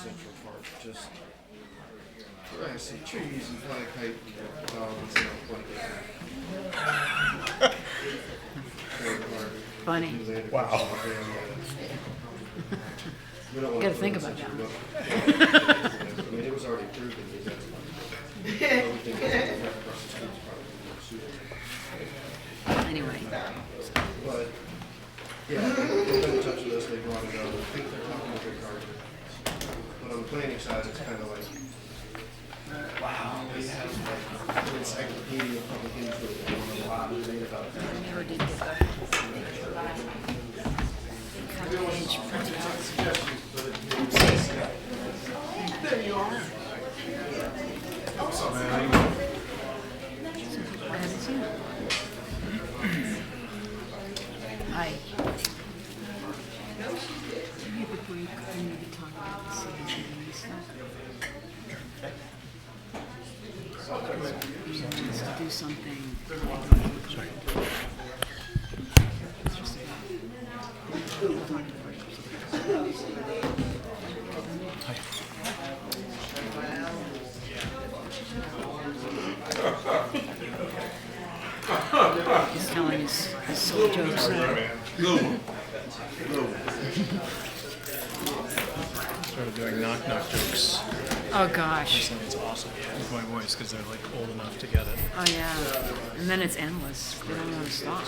Central Park. Just I see trees and fly a kite and dogs and Funny. Wow. We don't want Gotta to think put it about in that. Central Park. I mean, it was already approved in these. That's fine. But we think it's right across the street is probably more suitable. Anyway, But yeah, they've been in touch with us. They brought it up. I think they're talking with Rick Carter. But on the planning side, it's kind of like, wow, we have like an encyclopedia of public input. They want a lot to read about that. I never did get the page printed out. There you are. What's up, man? How you doing? I haven't seen it. Hi. We have a break and maybe talk about the cities and stuff. He wants to do something. Sorry. It's just he's telling his silly jokes now. Started doing knock jokes. Oh gosh. So it's awesome with my voice because they're like old enough to get it. Oh yeah. And then it's endless. They don't know how to stop.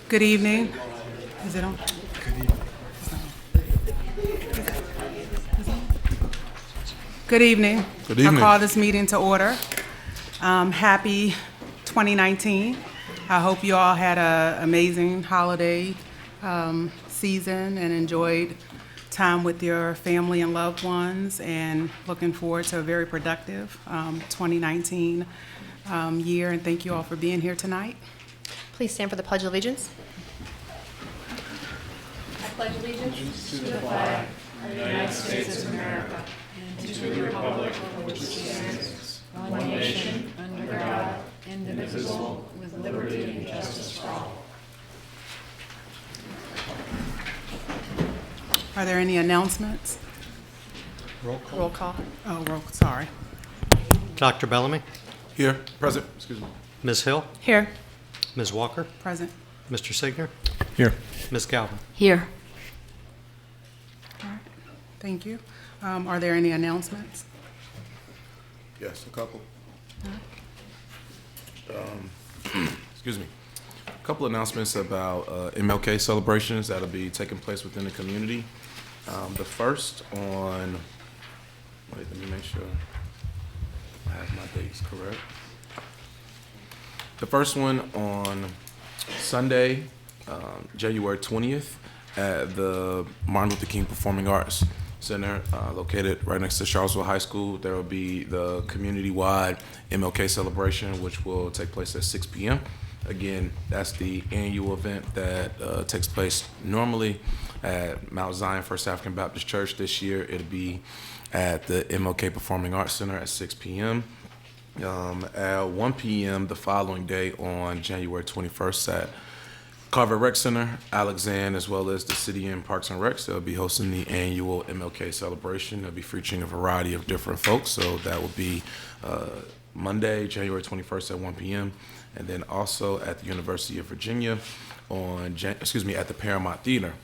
Good evening. Is it on? Good evening. Good evening. I call this meeting to order. Happy 2019. I hope you all had an amazing holiday season and enjoyed time with your family and loved ones, and looking forward to a very productive 2019 year. And thank you all for being here tonight. Please stand for the Pledge of Allegiance. Under God, indivisible, with liberty and justice for all. Are there any announcements? Roll call. Sorry. Dr. Bellamy, Here, present. Excuse me. Ms. Hill, Here. Ms. Walker, Present. Mr. Signer, Here. Ms. Galvin. Here. All right. Thank you. Are there any announcements? Yes, a couple. Excuse me. A couple announcements about MLK celebrations that'll be taking place within the community. The first on, wait, let me make sure I have my dates correct. The first one on Sunday, January 20th, at the Martin Luther King Performing Arts Center, located right next to Charlottesville High School. There will be the community-wide MLK celebration, which will take place at 6 p.m. Again, that's the annual event that takes place normally at Mount Zion First African Baptist Church. This year, it'll be at the MLK Performing Arts Center at 6 p.m. At 1 p.m. the following day on January 21st at Carver Rec Center, Alexandria, as well as the City and Parks and Recs. They'll be hosting the annual MLK celebration. They'll be featuring a variety of different folks. So that will be Monday, January 21st at 1 p.m. And then also at the University of Virginia at the Paramount Theater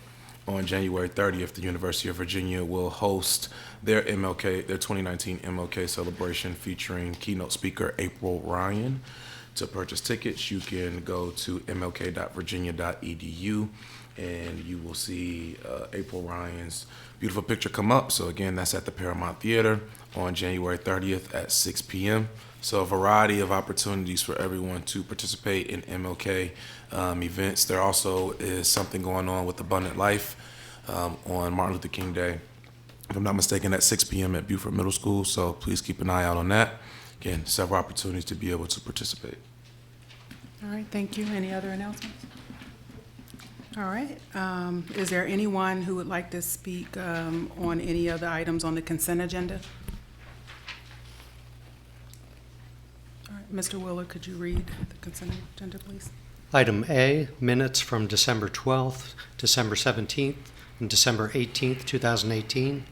on January 30th, the University of Virginia will host their 2019 MLK celebration featuring keynote speaker April Ryan. To purchase tickets, you can go to mlk.virginia.edu and you will see April Ryan's beautiful picture come up. So again, that's at the Paramount Theater on January 30th at 6 p.m. So a variety of opportunities for everyone to participate in MLK events. There also is something going on with Abundant Life on Martin Luther King Day, if I'm not mistaken, at 6 p.m. at Beaufort Middle School. So please keep an eye out on that. Again, several opportunities to be able to participate. All right, thank you. Any other announcements? All right. Is there anyone who would like to speak on any of the items on the consent agenda? All right, Mr. Willer, could you read the consent agenda, please? Item A, minutes from December 12th, December 17th, and December 18th, 2018.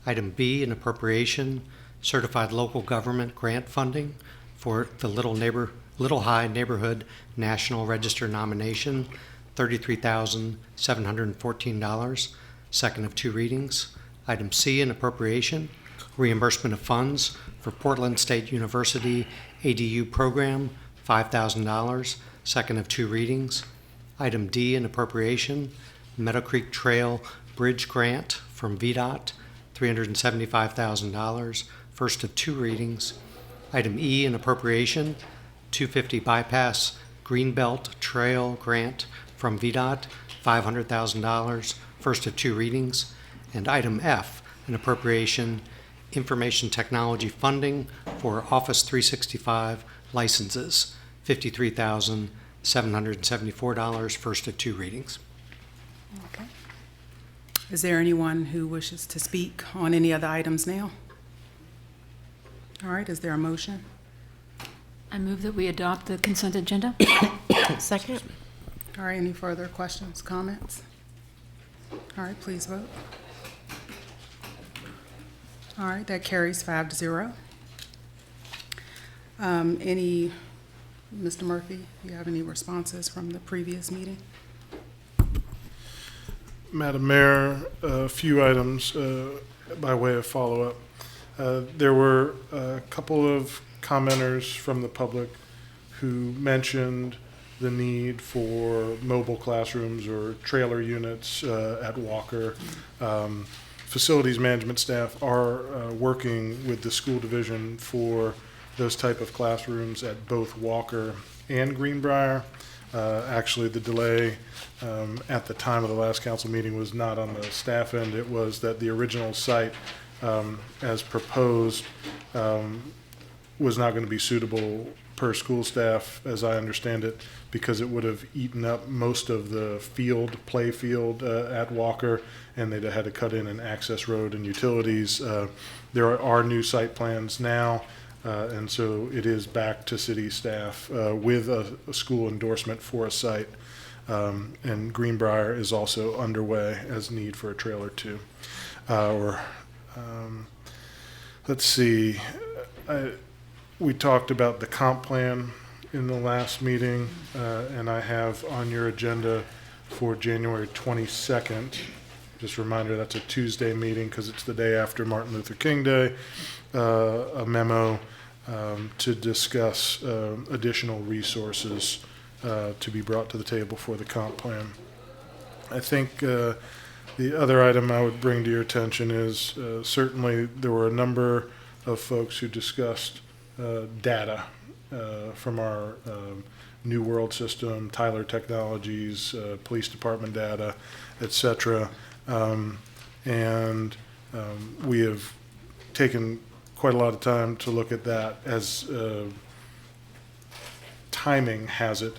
Item B, an appropriation, certified local government grant funding for the Little High Neighborhood National Register nomination, $33,714, second of two readings. Item C, an appropriation, reimbursement of funds for Portland State University ADU program, $5,000, second of two readings. Item D, an appropriation, Meadow Creek Trail Bridge Grant from VDOT, $375,000, first of two readings. Item E, an appropriation, 250 Bypass Greenbelt Trail Grant from VDOT, $500,000, first of two readings. And item F, an appropriation, information technology funding for Office 365 licenses, $53,774, first of two readings. Okay. Is there anyone who wishes to speak on any of the items now? All right, is there a motion? I move that we adopt the consent agenda. Second. All right, any further questions, comments? All right, please vote. All right, that carries 5-0. Mr. Murphy, do you have any responses from the previous meeting? Madam Mayor, a few items by way of follow-up. There were a couple of commenters from the public who mentioned the need for mobile classrooms or trailer units at Walker. Facilities management staff are working with the school division for those type of classrooms at both Walker and Greenbrier. Actually, the delay at the time of the last council meeting was not on the staff end. It was that the original site, as proposed, was not going to be suitable per school staff, as I understand it, because it would have eaten up most of the play field at Walker, and they'd have had to cut in an access road and utilities. There are new site plans now, and so it is back to city staff with a school endorsement for a site. And Greenbrier is also underway as need for a trailer too. Let's see. We talked about the comp plan in the last meeting, and I have on your agenda for January 22nd, just a reminder that's a Tuesday meeting because it's the day after Martin Luther King Day, a memo to discuss additional resources to be brought to the table for the comp plan. I think the other item I would bring to your attention is certainly there were a number of folks who discussed data from our New World system, Tyler Technologies, police department data, et cetera. We have taken quite a lot of time to look at that. As timing has it,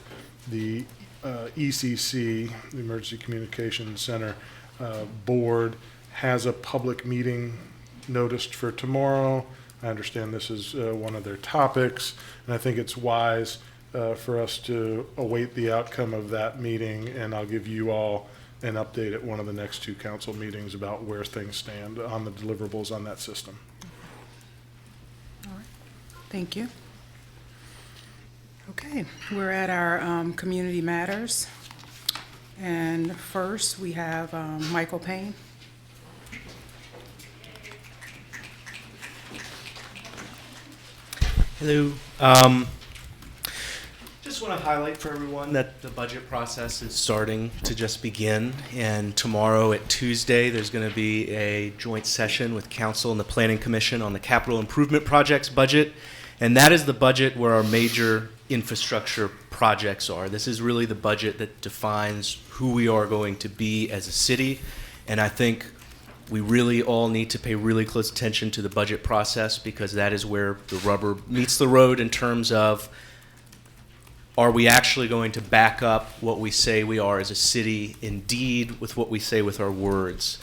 the ECC, the Emergency Communications Center board, has a public meeting noticed for tomorrow. I understand this is one of their topics, and I think it's wise for us to await the outcome of that meeting, and I'll give you all an update at one of the next two council meetings about where things stand on the deliverables on that system. All right, thank you. Okay, we're at our community matters, and first we have Michael Payne. Hello. Just want to highlight for everyone that the budget process is starting to just begin, and tomorrow at Tuesday there's going to be a joint session with council and the planning commission on the capital improvement projects budget, And that is the budget where our major infrastructure projects are. This is really the budget that defines who we are going to be as a city. And I think we really all need to pay really close attention to the budget process, because that is where the rubber meets the road in terms of, are we actually going to back up what we say we are as a city indeed with what we say with our words?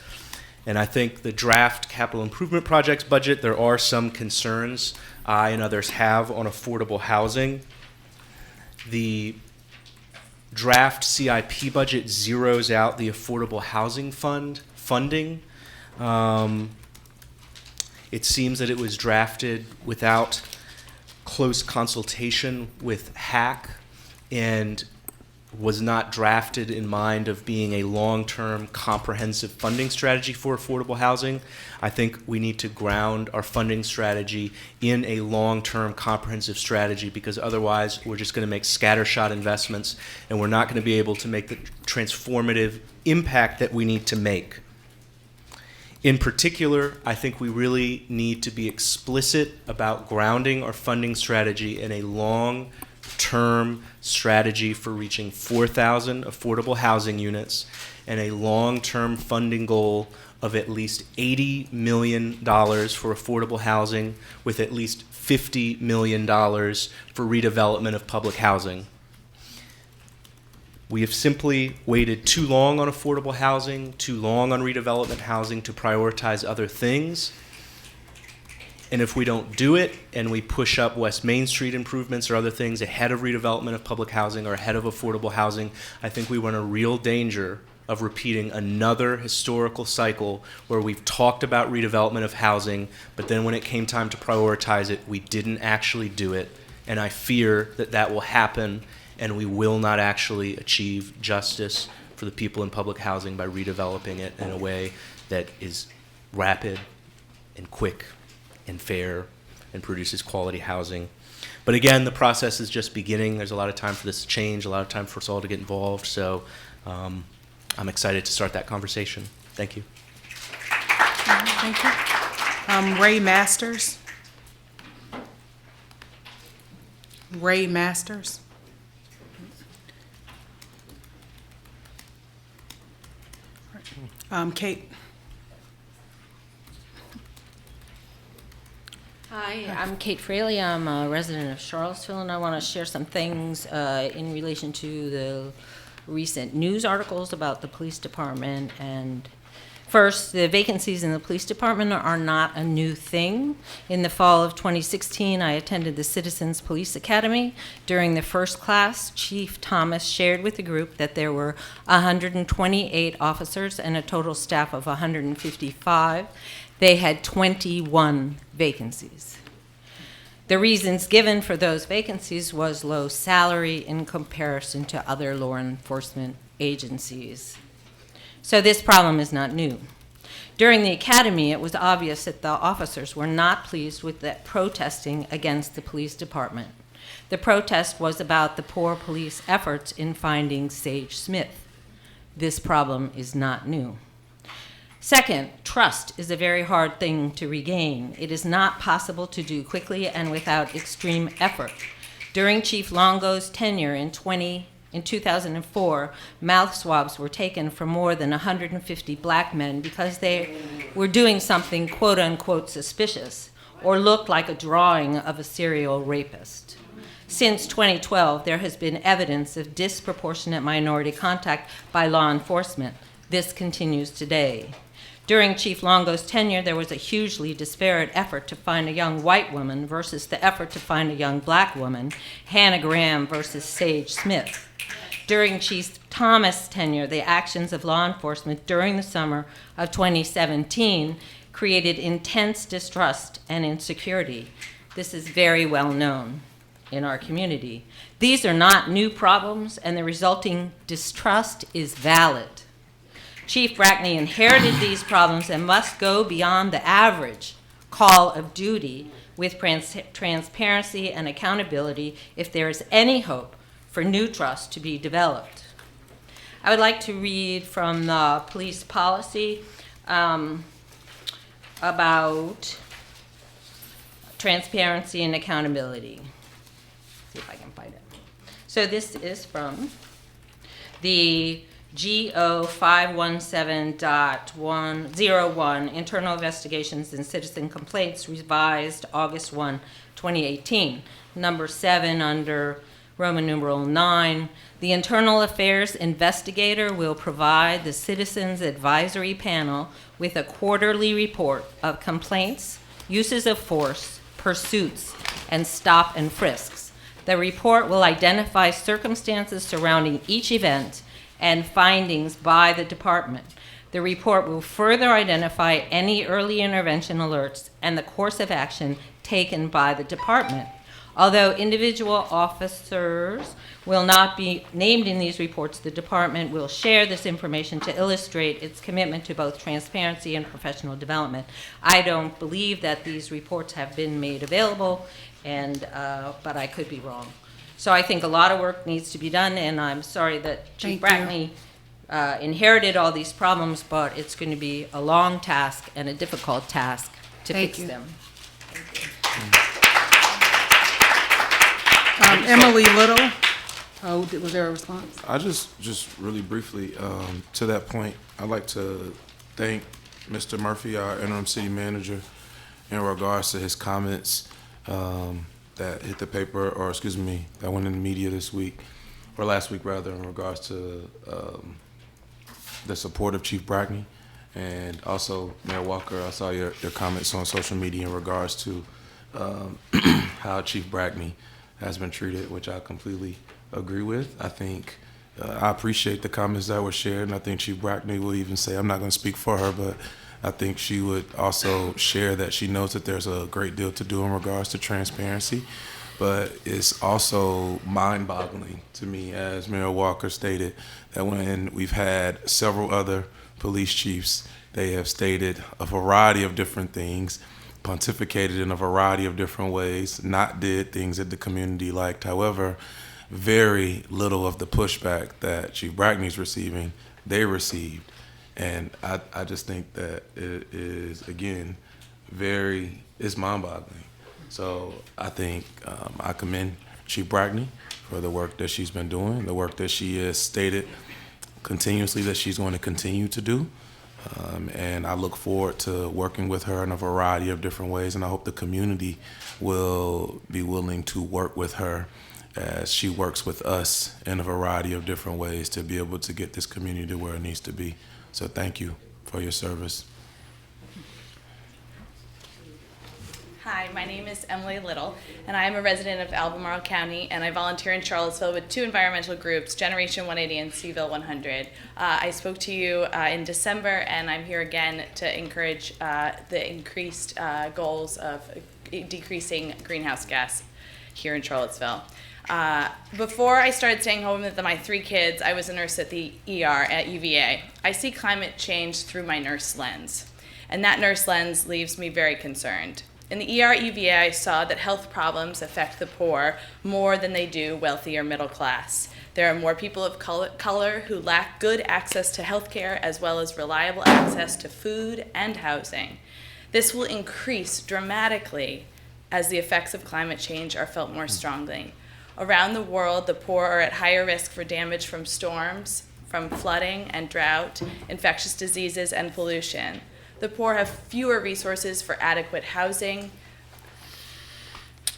And I think the draft capital improvement projects budget, there are some concerns I and others have on affordable housing. The draft CIP budget zeroes out the affordable housing fund funding. It seems that it was drafted without close consultation with HAC and was not drafted in mind of being a long-term comprehensive funding strategy for affordable housing. I think we need to ground our funding strategy in a long-term comprehensive strategy, because otherwise we're just going to make scattershot investments and we're not going to be able to make the transformative impact that we need to make. In particular, I think we really need to be explicit about grounding our funding strategy in a long-term strategy for reaching 4,000 affordable housing units and a long-term funding goal of at least $80 million for affordable housing, with at least $50 million for redevelopment of public housing. We have simply waited too long on affordable housing, too long on redevelopment housing to prioritize other things. And if we don't do it and we push up West Main Street improvements or other things ahead of redevelopment of public housing or ahead of affordable housing, I think we run a real danger of repeating another historical cycle where we've talked about redevelopment of housing, but then when it came time to prioritize it, we didn't actually do it. And I fear that that will happen, and we will not actually achieve justice for the people in public housing by redeveloping it in a way that is rapid and quick and fair and produces quality housing. But again, the process is just beginning. There's a lot of time for this to change, a lot of time for us all to get involved. So I'm excited to start that conversation. Thank you. Thank you. Ray Masters. Ray Masters. Kate. Hi, I'm Kate Fraley. I'm a resident of Charlottesville, and I want to share some things in relation to the recent news articles about the police department. And first, the vacancies in the police department are not a new thing. In the fall of 2016, I attended the Citizens Police Academy. During the first class, Chief Thomas shared with the group that there were 128 officers and a total staff of 155. They had 21 vacancies. The reasons given for those vacancies was low salary in comparison to other law enforcement agencies. So this problem is not new. During the academy, it was obvious that the officers were not pleased with the protesting against the police department. The protest was about the poor police efforts in finding Sage Smith. This problem is not new. Second, trust is a very hard thing to regain. It is not possible to do quickly and without extreme effort. During Chief Longo's tenure in 2004, mouth swabs were taken from more than 150 black men because they were doing something quote unquote suspicious or looked like a drawing of a serial rapist. Since 2012, there has been evidence of disproportionate minority contact by law enforcement. This continues today. During Chief Longo's tenure, there was a hugely disparate effort to find a young white woman versus the effort to find a young black woman, Hannah Graham versus Sage Smith. During Chief Thomas' tenure, the actions of law enforcement during the summer of 2017 created intense distrust and insecurity. This is very well known in our community. These are not new problems, and the resulting distrust is valid. Chief Brackney inherited these problems and must go beyond the average call of duty with transparency and accountability if there is any hope for new trust to be developed. I would like to read from the police policy about transparency and accountability. See if I can find it. So this is from the GO 517.101, Internal Investigations and Citizen Complaints, revised August 1, 2018. Number 7 under Roman numeral 9, the Internal Affairs Investigator will provide the Citizens Advisory Panel with a quarterly report of complaints, uses of force, pursuits, and stop and frisks. The report will identify circumstances surrounding each event and findings by the department. The report will further identify any early intervention alerts and the course of action taken by the department. Although individual officers will not be named in these reports, the department will share this information to illustrate its commitment to both transparency and professional development. I don't believe that these reports have been made available, but I could be wrong. So I think a lot of work needs to be done, and I'm sorry that Chief Brackney inherited all these problems, but it's going to be a long task and a difficult task to fix them. Emily Little, was there a response? I just really briefly, to that point, I'd like to thank Mr. Murphy, our interim city manager, in regards to his comments that hit the paper, or excuse me, that went in the media this week, or last week rather, in regards to the support of Chief Brackney. And also, Mayor Walker, I saw your comments on social media in regards to how Chief Brackney has been treated, which I completely agree with. I think I appreciate the comments that were shared, and I think Chief Brackney will even say, I'm not going to speak for her, but I think she would also share that she knows that there's a great deal to do in regards to transparency. But it's also mind-boggling to me, as Mayor Walker stated, that when we've had several other police chiefs, they have stated a variety of different things, pontificated in a variety of different ways, not did things that the community liked. However, very little of the pushback that Chief Brackney's receiving, they received. And I just think that it is, again, it's mind-boggling. So I think I commend Chief Brackney for the work that she's been doing, the work that she has stated continuously that she's going to continue to do. And I look forward to working with her in a variety of different ways, and I hope the community will be willing to work with her as she works with us in a variety of different ways to be able to get this community to where it needs to be. So thank you for your service. Hi, my name is Emily Little, and I am a resident of Albemarle County, and I volunteer in Charlottesville with 2 environmental groups, Generation 180 and Seville 100. I spoke to you in December, and I'm here again to encourage the increased goals of decreasing greenhouse gas here in Charlottesville. Before I started staying home with my 3 kids, I was a nurse at the ER at UVA. I see climate change through my nurse lens, and that nurse lens leaves me very concerned. In the ER at UVA, I saw that health problems affect the poor more than they do wealthy or middle class. There are more people of color who lack good access to health care, as well as reliable access to food and housing. This will increase dramatically as the effects of climate change are felt more strongly. Around the world, the poor are at higher risk for damage from storms, from flooding and drought, infectious diseases, and pollution. The poor have fewer resources for adequate housing,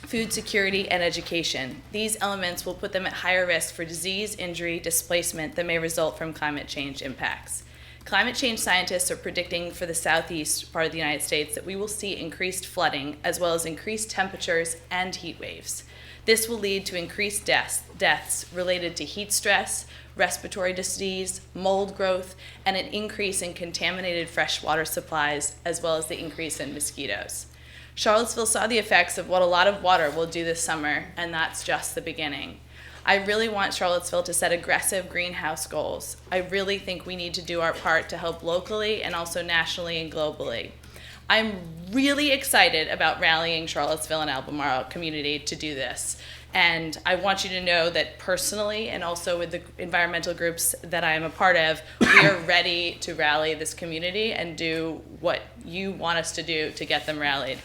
food security, and education. These elements will put them at higher risk for disease, injury, displacement that may result from climate change impacts. Climate change scientists are predicting for the southeast part of the United States that we will see increased flooding, as well as increased temperatures and heat waves. This will lead to increased deaths related to heat stress, respiratory disease, mold growth, and an increase in contaminated freshwater supplies, as well as the increase in mosquitoes. Charlottesville saw the effects of what a lot of water will do this summer, and that's just the beginning. I really want Charlottesville to set aggressive greenhouse goals. I really think we need to do our part to help locally and also nationally and globally. I'm really excited about rallying Charlottesville and Albemarle community to do this. And I want you to know that personally, and also with the environmental groups that I am a part of, we are ready to rally this community and do what you want us to do to get them rallied.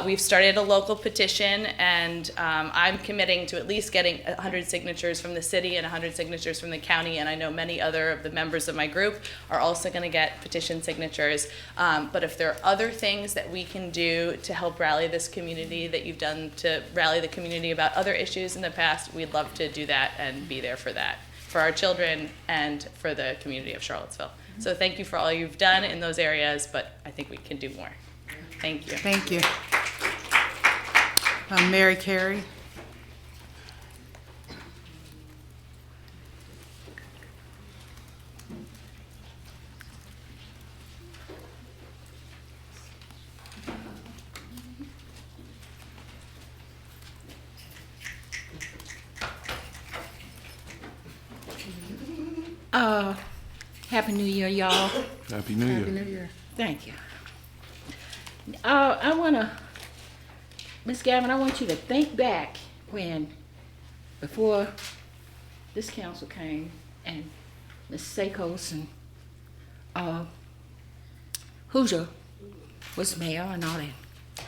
We've started a local petition, and I'm committing to at least getting 100 signatures from the city and 100 signatures from the county, and I know many other of the members of my group are also going to get petition signatures. But if there are other things that we can do to help rally this community that you've done to rally the community about other issues in the past, we'd love to do that and be there for that, for our children and for the community of Charlottesville. So thank you for all you've done in those areas, but I think we can do more. Thank you. Thank you. Mary Carey. Happy New Year, y'all. Happy New Year. Year. Thank you. Ms. Gavin, I want you to think back before this council came and Ms. Sakos and Hoosier was mayor and all that.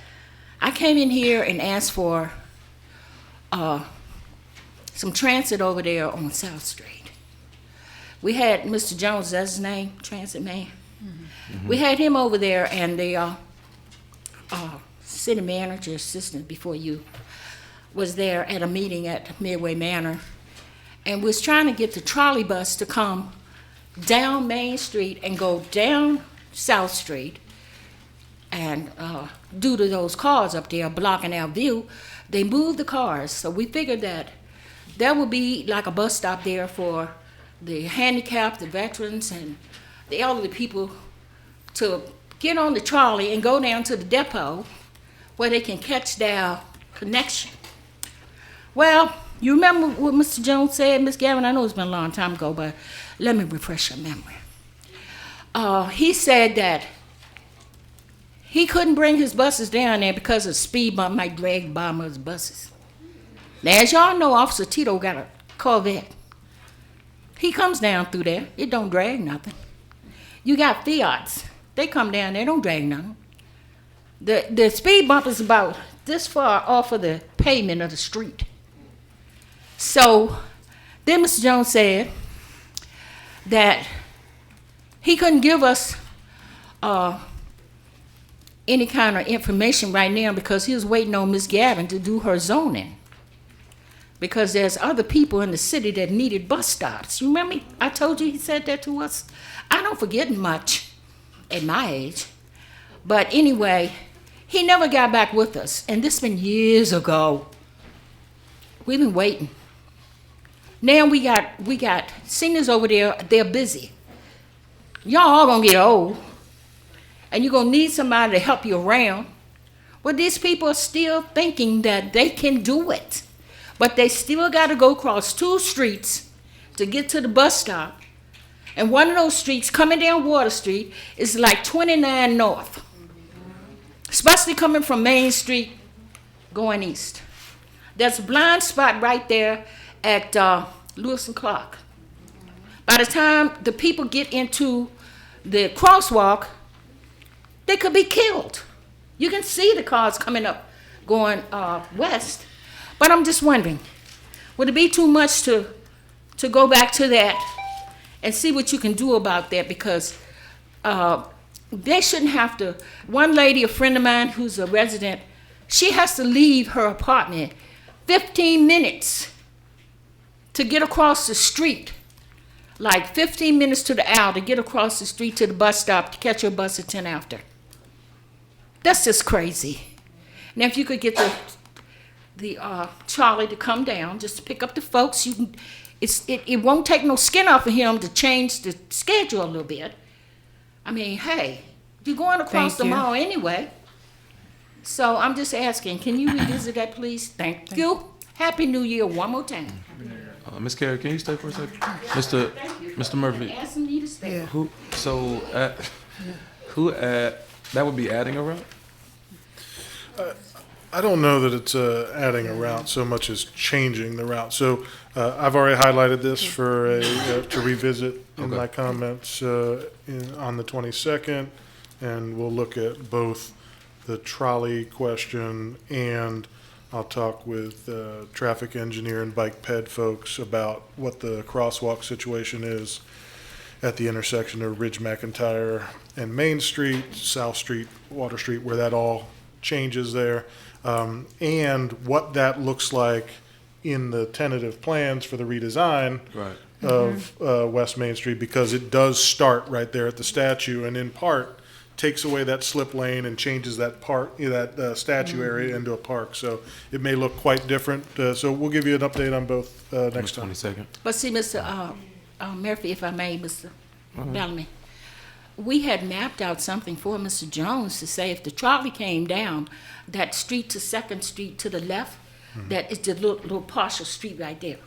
I came in here and asked for some transit over there on South Street. We had Mr. Jones, that's his name, transit man. We had him over there, and the city manager assistant before you was there at a meeting at Midway Manor, and was trying to get the trolley bus to come down Main Street and go down South Street. And due to those cars up there blocking our view, they moved the cars. So we figured that there would be like a bus stop there for the handicapped, the veterans, and the elderly people to get on the trolley and go down to the depot where they can catch their connection. Well, you remember what Mr. Jones said, Ms. Gavin? I know it's been a long time ago, but let me refresh your memory. He said that he couldn't bring his buses down there because a speed bump might drag the bottom of his buses. Now, as y'all know, Officer Tito got a Corvette. He comes down through there. It don't drag nothing. You got Fiats. They come down there, don't drag nothing. The speed bump is about this far off of the pavement of the street. So then Mr. Jones said that he couldn't give us any kind of information right now because he was waiting on Ms. Gavin to do her zoning. Because there's other people in the city that needed bus stops. You remember? I told you he said that to us. I don't forget much at my age. But anyway, he never got back with us. And this been years ago. We've been waiting. Now we got seniors over there, they're busy. Y'all all gonna get old. And you're gonna need somebody to help you around. Well, these people are still thinking that they can do it. But they still got to go across 2 streets to get to the bus stop. And one of those streets coming down Water Street is like 29 North, especially coming from Main Street going east. There's a blind spot right there at Lewis and Clark. By the time the people get into the crosswalk, they could be killed. You can see the cars coming up going west. But I'm just wondering, would it be too much to go back to that and see what you can do about that? Because they shouldn't have to. One lady, a friend of mine who's a resident, she has to leave her apartment 15 minutes to get across the street, like 15 minutes to the hour to get across the street to the bus stop to catch her bus at 10 after. That's just crazy. Now, if you could get the Charlie to come down just to pick up the folks. It won't take no skin off of him to change the schedule a little bit. I mean, hey, you're going across the mall anyway. So I'm just asking, can you revisit that, please? Thank you. Happy New Year one more time. Ms. Carey, can you stay for a second? Mr. Murphy. Asking you to stay. Yeah. That would be adding a route? I don't know that it's adding a route so much as changing the route. So I've already highlighted this for to revisit in my comments on the 22nd. and we'll look at both the trolley question, and I'll talk with traffic engineer and bike ped folks about what the crosswalk situation is at the intersection of Ridge McIntyre and Main Street, South Street, Water Street, where that all changes there, and what that looks like in the tentative plans for the redesign of West Main Street, because it does start right there at the statue, and in part takes away that slip lane and changes that statue area into a park. So it may look quite different. So we'll give you an update on both next time. 22nd. But see, Mr. Murphy, if I may, Mr. Bellamy, we had mapped out something for Mr. Jones to say if the trolley came down, that street to Second Street to the left, that is the little partial street right there.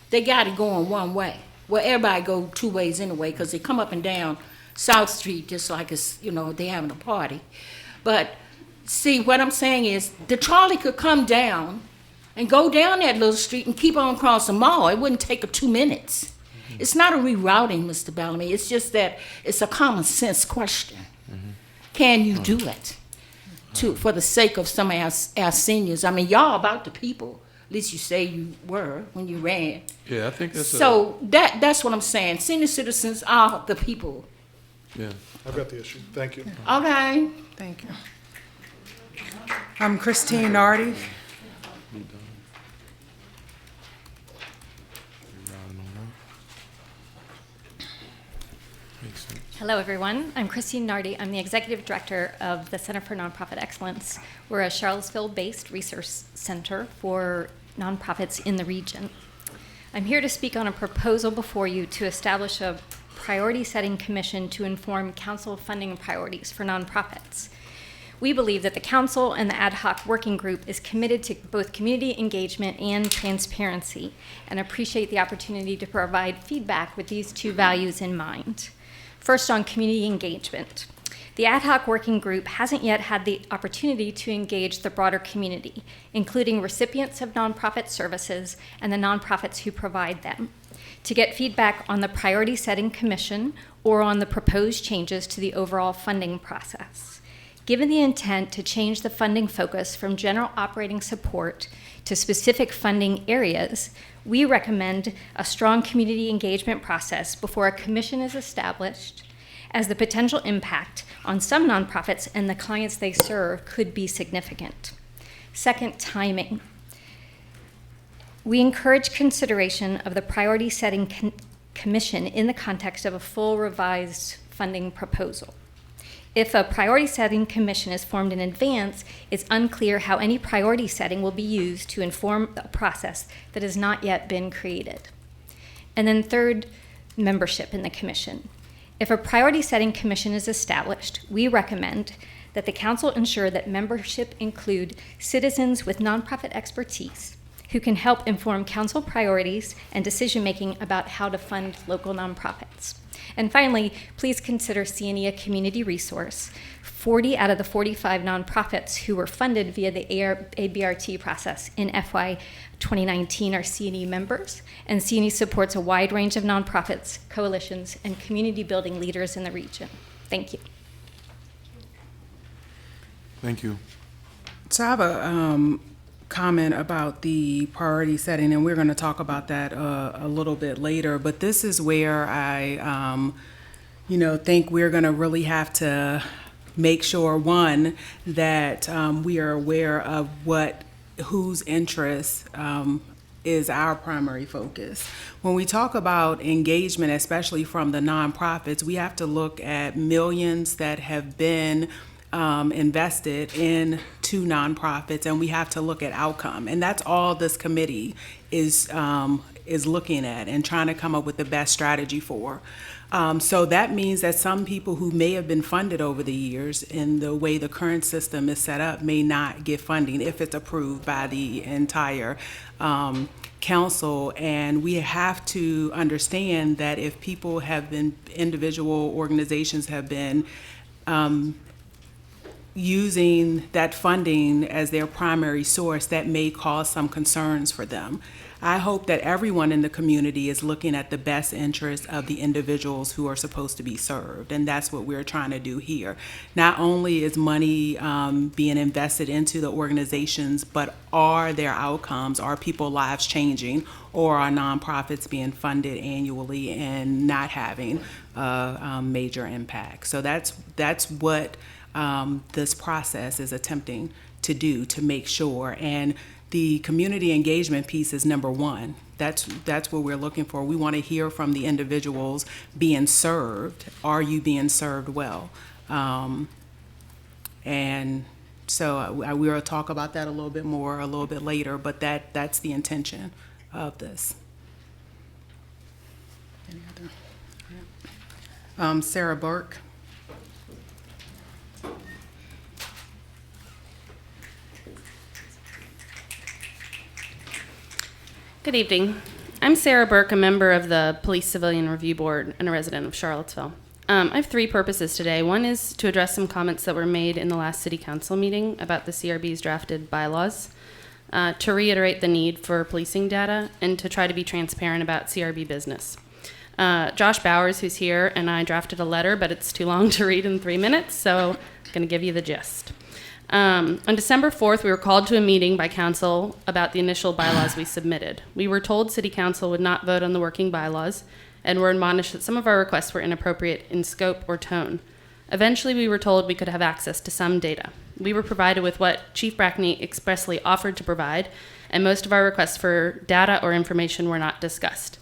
They got it going one way. Well, everybody go two ways anyway, because they come up and down South Street just like it's, they having a party. But see, what I'm saying is the trolley could come down and go down that little street and keep on across the mall. It wouldn't take 2 minutes. It's not a rerouting, Mr. Bellamy. It's just that it's a common sense question. Can you do it for the sake of some of our seniors? I mean, y'all about the people. At least you say you were when you ran. Yeah, I think that's So that's what I'm saying. Senior citizens are the people. yeah. I've got the issue. Thank you. Okay. Thank you. I'm Christine Nardi. Hello, everyone. I'm Christine Nardi. I'm the Executive Director of the Center for Nonprofit Excellence. We're a Charlottesville-based research center for nonprofits in the region. I'm here to speak on a proposal before you to establish a priority-setting commission to inform council funding priorities for nonprofits. We believe that the council and the ad hoc working group is committed to both community engagement and transparency, and appreciate the opportunity to provide feedback with these two values in mind. First, on community engagement. The ad hoc working group hasn't yet had the opportunity to engage the broader community, including recipients of nonprofit services and the nonprofits who provide them, to get feedback on the priority setting commission or on the proposed changes to the overall funding process. Given the intent to change the funding focus from general operating support to specific funding areas, we recommend a strong community engagement process before a commission is established, as the potential impact on some nonprofits and the clients they serve could be significant. Second, timing. We encourage consideration of the priority setting commission in the context of a full revised funding proposal. If a priority setting commission is formed in advance, it's unclear how any priority setting will be used to inform a process that has not yet been created. And then third, membership in the commission. If a priority setting commission is established, we recommend that the council ensure that membership include citizens with nonprofit expertise who can help inform council priorities and decision-making about how to fund local nonprofits. And finally, please consider CNE a community resource. 40 out of the 45 nonprofits who were funded via the ABRT process in FY 2019 are CNE members, and CNE supports a wide range of nonprofits, coalitions, and community building leaders in the region. Thank you. Thank you. So I have a comment about the priority setting, and we're going to talk about that a little bit later. But this is where I, think we're going to really have to make sure, one, that we are aware of whose interest is our primary focus. When we talk about engagement, especially from the nonprofits, we have to look at millions that have been invested into nonprofits, and we have to look at outcome. And that's all this committee is looking at and trying to come up with the best strategy for. So that means that some people who may have been funded over the years in the way the current system is set up may not get funding if it's approved by the entire council. And we have to understand that if people have been, individual organizations have been using that funding as their primary source, that may cause some concerns for them. I hope that everyone in the community is looking at the best interest of the individuals who are supposed to be served, and that's what we're trying to do here. Not only is money being invested into the organizations, but are their outcomes, are people's lives changing, or are nonprofits being funded annually and not having a major impact? So that's what this process is attempting to do, to make sure. And the community engagement piece is number one. That's what we're looking for. We want to hear from the individuals being served. Are you being served well? And so we will talk about that a little bit more a little bit later, but that's the intention of this. Any other? Sarah Burke. Good evening. I'm Sarah Burke, a member of the Police Civilian Review Board and a resident of Charlottesville. I have three purposes today. One is to address some comments that were made in the last City Council meeting about the CRB's drafted bylaws, to reiterate the need for policing data, and to try to be transparent about CRB business. Josh Bowers, who's here, and I drafted a letter, but it's too long to read in 3 minutes, so I'm going to give you the gist. On December 4th, we were called to a meeting by council about the initial bylaws we submitted. We were told City Council would not vote on the working bylaws and were admonished that some of our requests were inappropriate in scope or tone. Eventually, we were told we could have access to some data. We were provided with what Chief Brackney expressly offered to provide, and most of our requests for data or information were not discussed.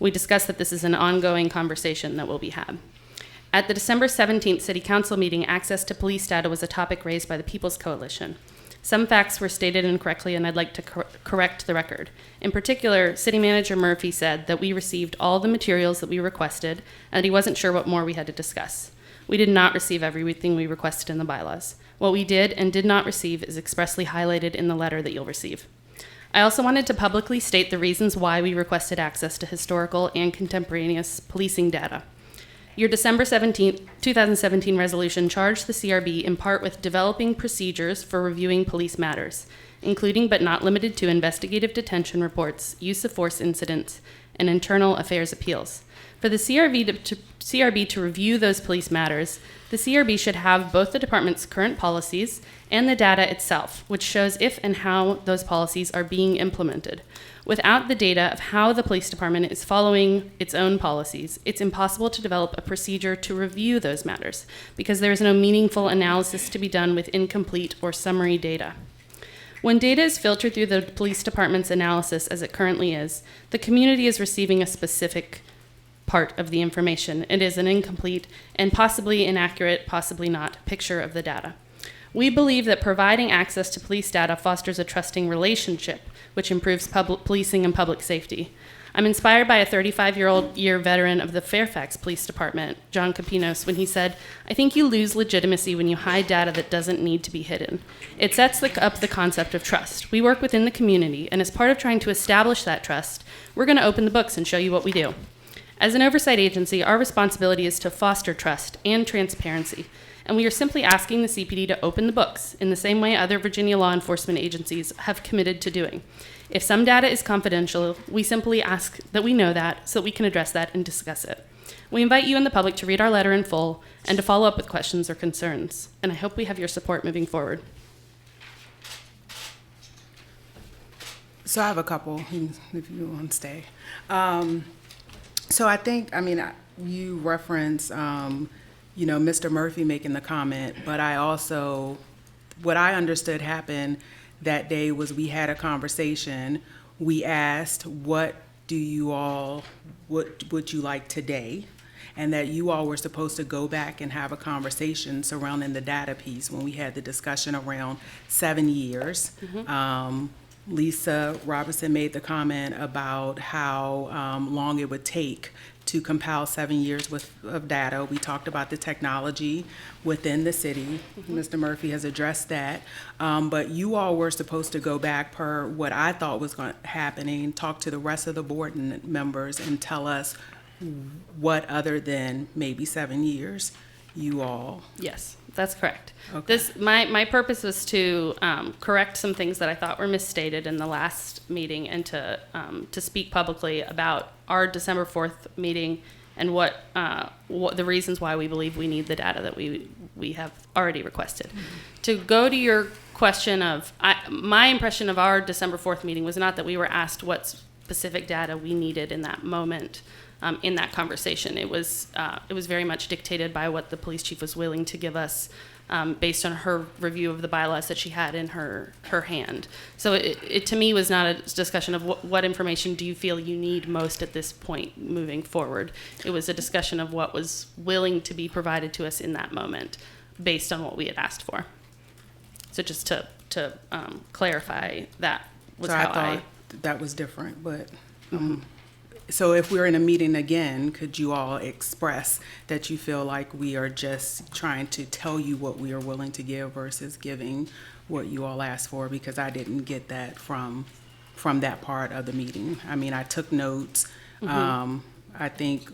We discussed that this is an ongoing conversation that will be had. At the December 17th City Council meeting, access to police data was a topic raised by the People's Coalition. Some facts were stated incorrectly, and I'd like to correct the record. In particular, City Manager Murphy said that we received all the materials that we requested, and he wasn't sure what more we had to discuss. We did not receive everything we requested in the bylaws. What we did and did not receive is expressly highlighted in the letter that you'll receive. I also wanted to publicly state the reasons why we requested access to historical and contemporaneous policing data. Your December 17, 2017 resolution charged the CRB in part with developing procedures for reviewing police matters, including but not limited to investigative detention reports, use of force incidents, and internal affairs appeals. For the CRB to review those police matters, the CRB should have both the department's current policies and the data itself, which shows if and how those policies are being implemented. Without the data of how the police department is following its own policies, it's impossible to develop a procedure to review those matters because there is no meaningful analysis to be done with incomplete or summary data. When data is filtered through the police department's analysis as it currently is, the community is receiving a specific part of the information. It is an incomplete and possibly inaccurate, possibly not, picture of the data. We believe that providing access to police data fosters a trusting relationship, which improves policing and public safety. I'm inspired by a 35-year veteran of the Fairfax Police Department, John Capinos, when he said, "I think you lose legitimacy when you hide data that doesn't need to be hidden." It sets up the concept of trust. We work within the community, and as part of trying to establish that trust, we're going to open the books and show you what we do. As an oversight agency, our responsibility is to foster trust and transparency, and we are simply asking the CPD to open the books in the same way other Virginia law enforcement agencies have committed to doing. If some data is confidential, we simply ask that we know that so that we can address that and discuss it. We invite you and the public to read our letter in full and to follow up with questions or concerns, and I hope we have your support moving forward. So I have a couple, if you want to stay. So I think, you reference, Mr. Murphy making the comment, but I also, what I understood happened that day was we had a conversation. We asked, what would you like today? And that you all were supposed to go back and have a conversation surrounding the data piece when we had the discussion around 7 years. Mm-hmm. Lisa Robertson made the comment about how long it would take to compile 7 years worth of data. We talked about the technology within the city. Mm-hmm. Mr. Murphy has addressed that. But you all were supposed to go back per what I thought was happening, talk to the rest of the board members and tell us what other than maybe 7 years you all. Yes, that's correct. Okay. My purpose was to correct some things that I thought were misstated in the last meeting, and to speak publicly about our December 4th meeting and what the reasons why we believe we need the data that we have already requested. Mm-hmm. To go to your question of, my impression of our December 4th meeting was not that we were asked what specific data we needed in that moment. In that conversation, it was very much dictated by what the police chief was willing to give us, based on her review of the bylaws that she had in her hand. So it to me was not a discussion of what information do you feel you need most at this point moving forward. It was a discussion of what was willing to be provided to us in that moment, based on what we had asked for. So just to clarify, that was So how I thought that was different, but. So if we're in a meeting again, could you all express that you feel like we are just trying to tell you what we are willing to give versus giving what you all asked for? Because I didn't get that from that part of the meeting. I mean, I took notes. I think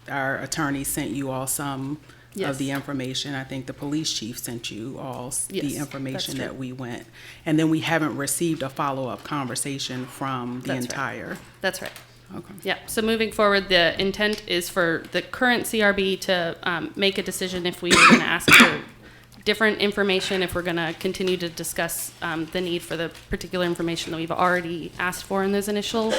our attorney sent you all some of the information. I think the police chief sent you all the information that we went. And then we haven't received a follow-up conversation from the entire. That's right. Okay. Yeah, so moving forward, the intent is for the current CRB to make a decision if we are going to ask for different information, if we're going to continue to discuss the need for the particular information that we've already asked for in those initial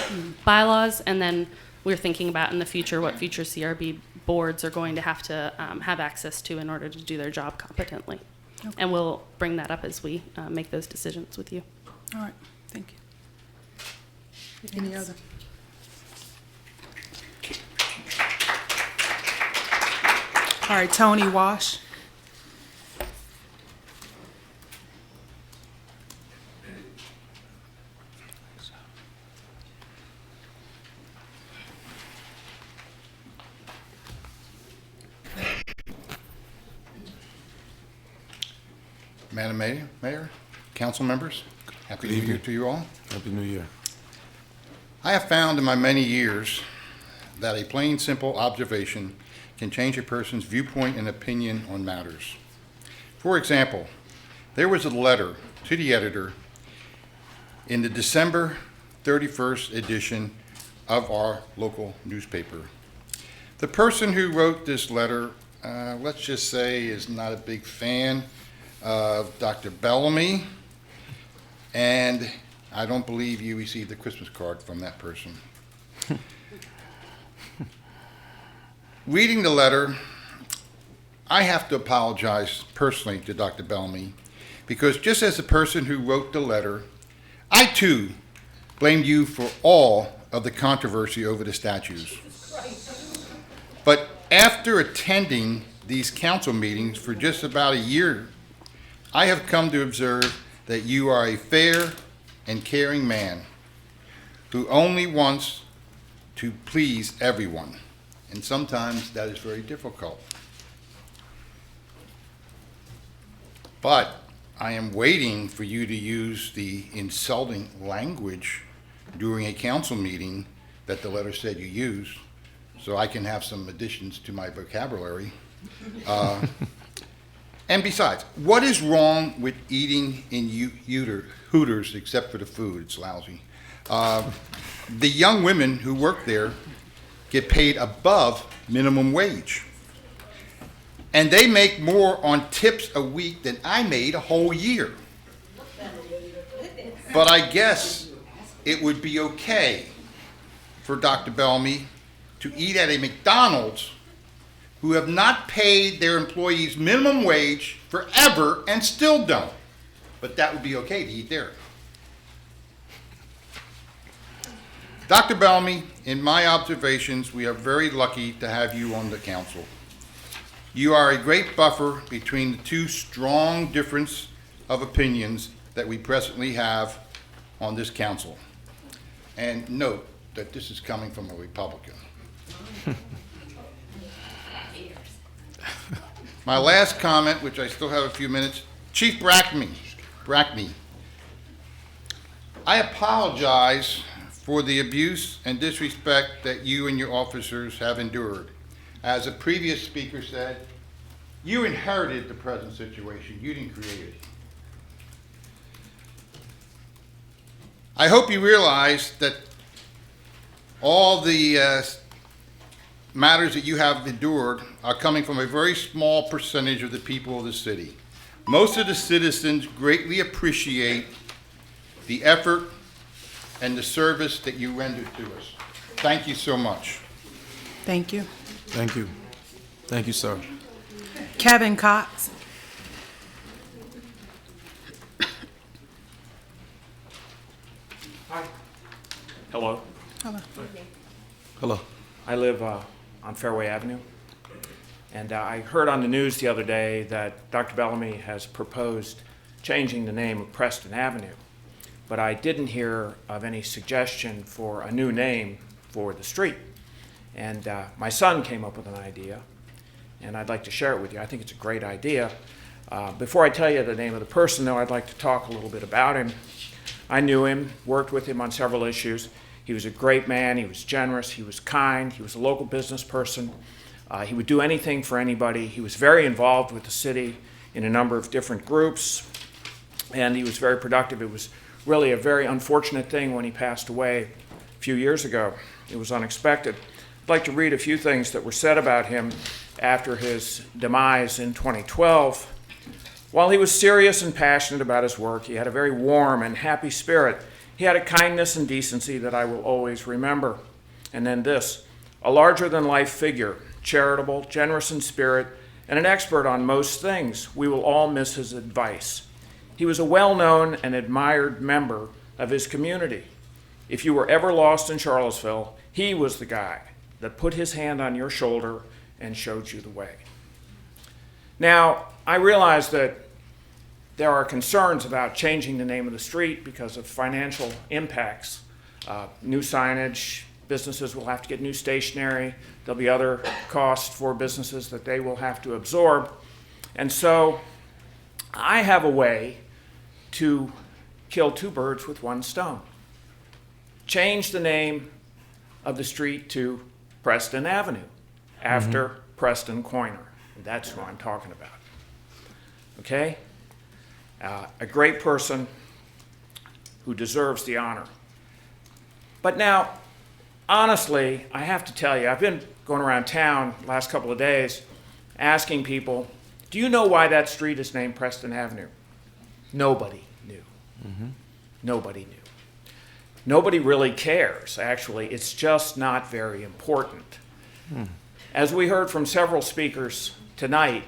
bylaws, and then we're thinking about in the future what future CRB boards are going to have access to in order to do their job competently. Okay. And we'll bring that up as we make those decisions with you. All right, thank you. Any other? All right, Tony Wash. Madam Mayor, council members, happy New Year to you all. Happy New Year. I have found in my many years that a plain, simple observation can change a person's viewpoint and opinion on matters. For example, there was a letter to the editor in the December 31st edition of our local newspaper. The person who wrote this letter, let's just say, is not a big fan of Dr. Bellamy, and I don't believe you received a Christmas card from that person. Reading the letter, I have to apologize personally to Dr. Bellamy, because just as the person who wrote the letter, I too blamed you for all of the controversy over the statues. But after attending these council meetings for just about a year, I have come to observe that you are a fair and caring man who only wants to please everyone. And sometimes that is very difficult. But I am waiting for you to use the insulting language during a council meeting that the letter said you used, so I can have some additions to my vocabulary. And besides, what is wrong with eating in Hooters except for the food? It's lousy. The young women who work there get paid above minimum wage. And they make more on tips a week than I made a whole year. But I guess it would be okay for Dr. Bellamy to eat at a McDonald's who have not paid their employees minimum wage forever and still don't. But that would be okay to eat there. Dr. Bellamy, in my observations, we are very lucky to have you on the council. You are a great buffer between the two strong differences of opinions that we presently have on this council. And note that this is coming from a Republican. My last comment, which I still have a few minutes, Chief Brackney, I apologize for the abuse and disrespect that you and your officers have endured. As a previous speaker said, You inherited the present situation. You didn't create it. I hope you realize that all the matters that you have endured are coming from a very small percentage of the people of the city. Most of the citizens greatly appreciate the effort and the service that you rendered to us. Thank you so much. Thank you. Thank you. Thank you, sir. Kevin Cox. Hello. Hello. Hello. I live on Fairway Avenue, and I heard on the news the other day that Dr. Bellamy has proposed changing the name of Preston Avenue, but I didn't hear of any suggestion for a new name for the street. And my son came up with an idea, and I'd like to share it with you. I think it's a great idea. Before I tell you the name of the person, though, I'd like to talk a little bit about him. I knew him, worked with him on several issues. He was a great man. He was generous. He was kind. He was a local business person. He would do anything for anybody. He was very involved with the city in a number of different groups, and he was very productive. It was really a very unfortunate thing when he passed away a few years ago. It was unexpected. I'd like to read a few things that were said about him after his demise in 2012. While he was serious and passionate about his work, he had a very warm and happy spirit. He had a kindness and decency that I will always remember. And then this, a larger-than-life figure, charitable, generous in spirit, and an expert on most things. We will all miss his advice. He was a well-known and admired member of his community. If you were ever lost in Charlottesville, he was the guy that put his hand on your shoulder and showed you the way. Now, I realize that there are concerns about changing the name of the street because of financial impacts. New signage, businesses will have to get new stationery. There'll be other costs for businesses that they will have to absorb. And so I have a way to kill two birds with one stone. Change the name of the street to Preston Avenue, after Preston Coiner. That's who I'm talking about. Okay? A great person who deserves the honor. But now, honestly, I have to tell you, I've been going around town the last couple of days asking people, do you know why that street is named Preston Avenue? Nobody knew. Nobody knew. Nobody really cares, actually. It's just not very important. As we heard from several speakers tonight,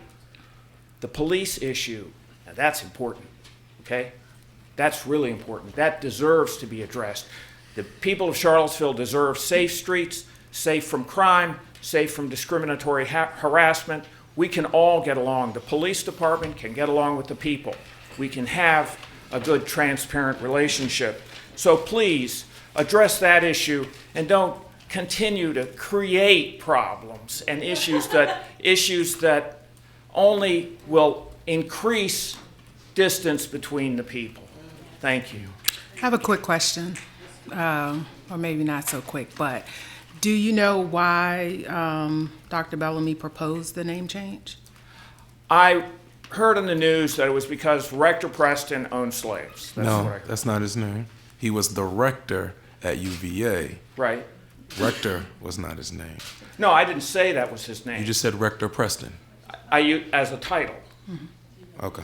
the police issue, now that's important, okay? That's really important. That deserves to be addressed. The people of Charlottesville deserve safe streets, safe from crime, safe from discriminatory harassment. We can all get along. The police department can get along with the people. We can have a good, transparent relationship. So please address that issue and don't continue to create problems and issues that only will increase distance between the people. Thank you. I have a quick question, or maybe not so quick, but do you know why Dr. Bellamy proposed the name change? I heard in the news that it was because Rector Preston owned slaves. That's not his name. He was the rector at UVA. Right. Rector was not his name. No, I didn't say that was his name. You just said Rector Preston. As a title. Okay.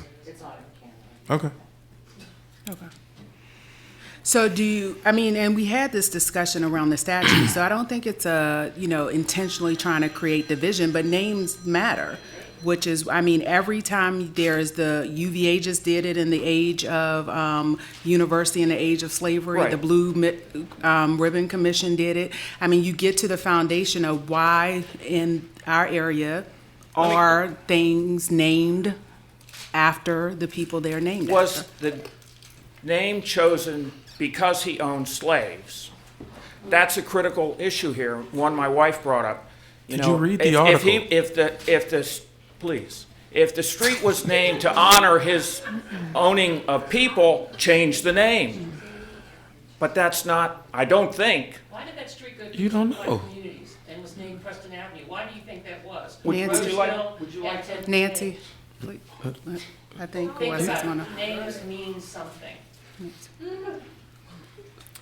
Okay. Okay. So do you, I mean, and we had this discussion around the statute, so I don't think it's intentionally trying to create division, but names matter, which is, I mean, every time there's the UVA just did it in the age of university in the age of slavery, Right. the Blue Ribbon Commission did it. I mean, you get to the foundation of why in our area are things named after the people they're named Was after. the name chosen because he owned slaves? That's a critical issue here, one my wife brought up. Could you read the article? If the street was named to honor his owning of people, change the name. But that's not, I don't think. Why did that street go You don't know. communities and was named Preston Avenue? Why Why do you think that was? Nancy. Would you like to? Nancy, please. I think Think was about gonna. it. Names mean something.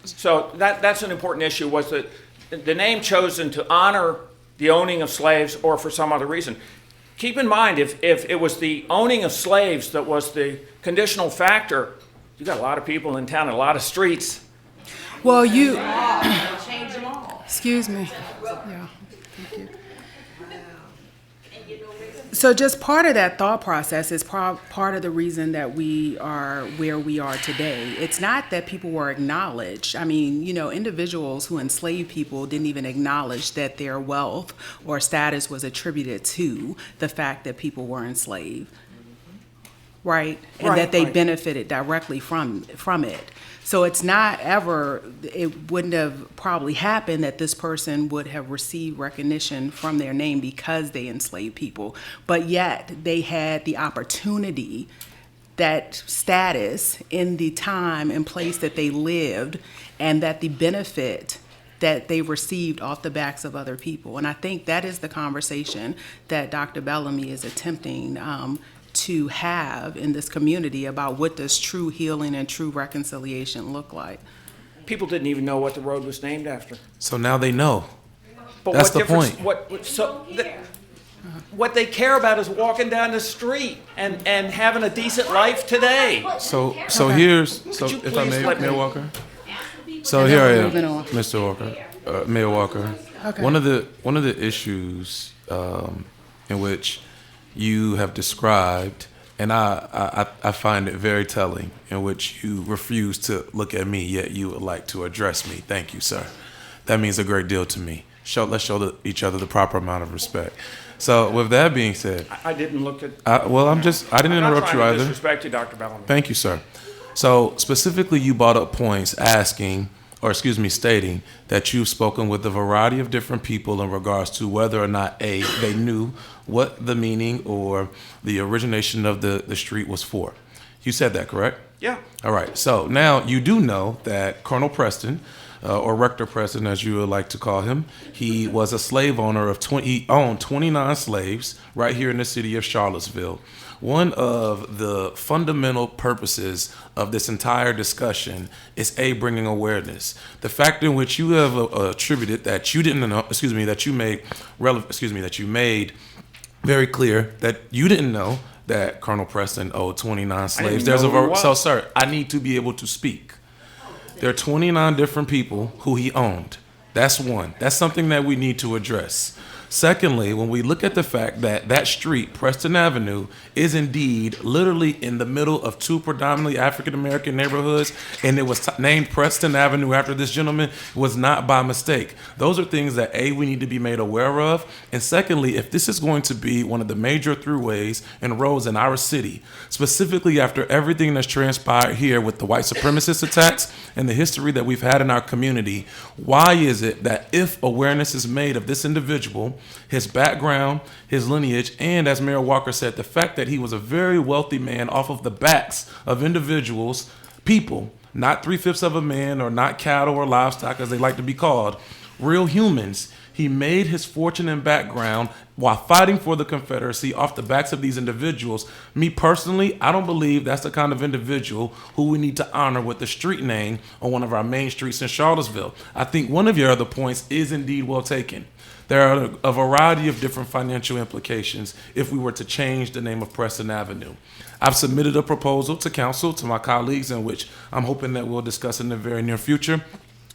So that's an important issue, was that the name chosen to honor the owning of slaves or for some other reason. Keep in mind, if it was the owning of slaves that was the conditional factor, you got a lot of people in town, a lot of streets. Well, you, Change them all. excuse me. Yeah, thank you. So just part of that thought process is part of the reason that we are where we are today. It's not that people were acknowledged. I mean, you know, individuals who enslaved people didn't even acknowledge that their wealth or status was attributed to the fact that people were enslaved, right? And that they benefited directly from it. So it's not ever, it wouldn't have probably happened that this person would have received recognition from their name because they enslaved people. But yet they had the opportunity, that status in the time and place that they lived, and that the benefit that they received off the backs of other people. And I think that is the conversation that Dr. Bellamy is attempting to have in this community about what does true healing and true reconciliation look like. People didn't even know what the road was named after. So now they know. But That's what the difference- point. What they care about is walking down the street and having a decent life today. So if I may, let Mayor me- Walker. So here I am, Moving on. Mr. Walker, Mayor Walker. Okay. One of the issues in which you have described, and I find it very telling, in which you refuse to look at me, yet you would like to address me. Thank you, sir. That means a great deal to me. Let's show each other the proper amount of respect. So with that being said, I didn't look at. I didn't interrupt you I'm not trying to either. disrespect you, Dr. Bellamy. Thank you, sir. So specifically, you brought up points stating that you've spoken with a variety of different people in regards to whether or not they knew what the meaning or the origination of the street was for. You said that, correct? Yeah. All right. So now you do know that Colonel Preston, or Rector Preston, as you would like to call him, he was a slave owner of he owned 29 slaves right here in the city of Charlottesville. One of the fundamental purposes of this entire discussion is bringing awareness. The fact in which you have attributed that you didn't know, that you made very clear that you didn't know that Colonel Preston owed 29 slaves. know who he was. So, sir, I need to be able to speak. There are 29 different people who he owned. That's one. That's something that we need to address. Secondly, when we look at the fact that that street, Preston Avenue, is indeed literally in the middle of two predominantly African-American neighborhoods, and it was named Preston Avenue after this gentleman, was not by mistake. Those are things that, we need to be made aware of. And secondly, if this is going to be one of the major throughways and roads in our city, specifically after everything that's transpired here with the white supremacist attacks and the history that we've had in our community, why is it that if awareness is made of this individual, his background, his lineage, and as Mayor Walker said, the fact that he was a very wealthy man off of the backs of individuals, people, not 3/5 of a man or not cattle or livestock as they like to be called, real humans. He made his fortune and background while fighting for the Confederacy off the backs of these individuals. Me personally, I don't believe that's the kind of individual who we need to honor with the street name on one of our main streets in Charlottesville. I think one of your other points is indeed well taken. There are a variety of different financial implications if we were to change the name of Preston Avenue. I've submitted a proposal to council, to my colleagues, in which I'm hoping that we'll discuss in the very near future,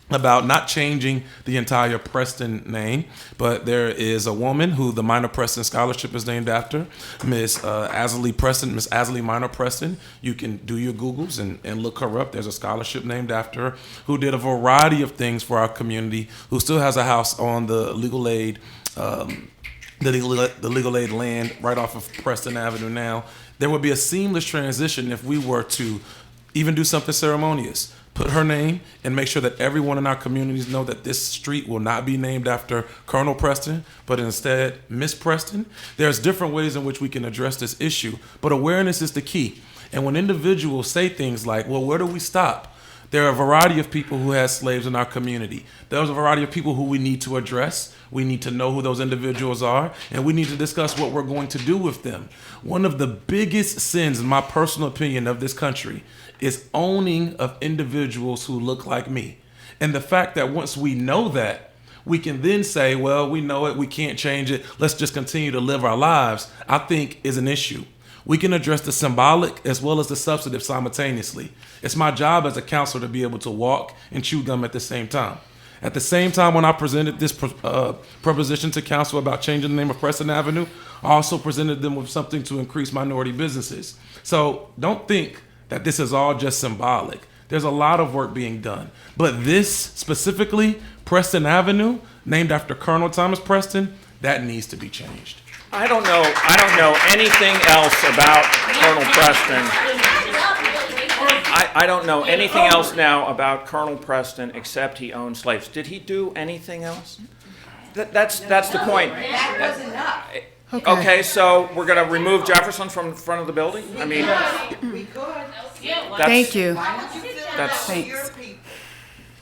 about not changing the entire Preston name, but there is a woman who the Minor Preston Scholarship is named after, Miss Azalee Preston, Miss Azalee Minor Preston. You can do your Googles and look her up. There's a scholarship named after her, who did a variety of things for our community, who still has a house on the legal aid, the legal aid land right off of Preston Avenue now. There would be a seamless transition if we were to even do something ceremonious. Put her name and make sure that everyone in our communities know that this street will not be named after Colonel Preston, but instead Miss Preston. There's different ways in which we can address this issue, but awareness is the key. And when individuals say things like, well, where do we stop? There are a variety of people who had slaves in our community. There's a variety of people who we need to address. We need to know who those individuals are, and we need to discuss what we're going to do with them. One of the biggest sins, in my personal opinion, of this country is owning of individuals who look like me. And the fact that once we know that, we can then say, well, we know it, we can't change it, let's just continue to live our lives, I think is an issue. We can address the symbolic as well as the substantive simultaneously. It's my job as a counselor to be able to walk and chew gum at the same time. At the same time, when I presented this proposition to council about changing the name of Preston Avenue, I also presented them with something to increase minority businesses. So don't think that this is all just symbolic. There's a lot of work being done. But this specifically, Preston Avenue, named after Colonel Thomas Preston, that needs to be changed. I don't know anything else about Colonel Preston. I don't know anything else now about Colonel Preston except he owned slaves. Did he do anything else? That's the point. That was enough. Okay, so we're going to remove Jefferson from the front of the building? I mean, We could. Thank you. That's Thanks.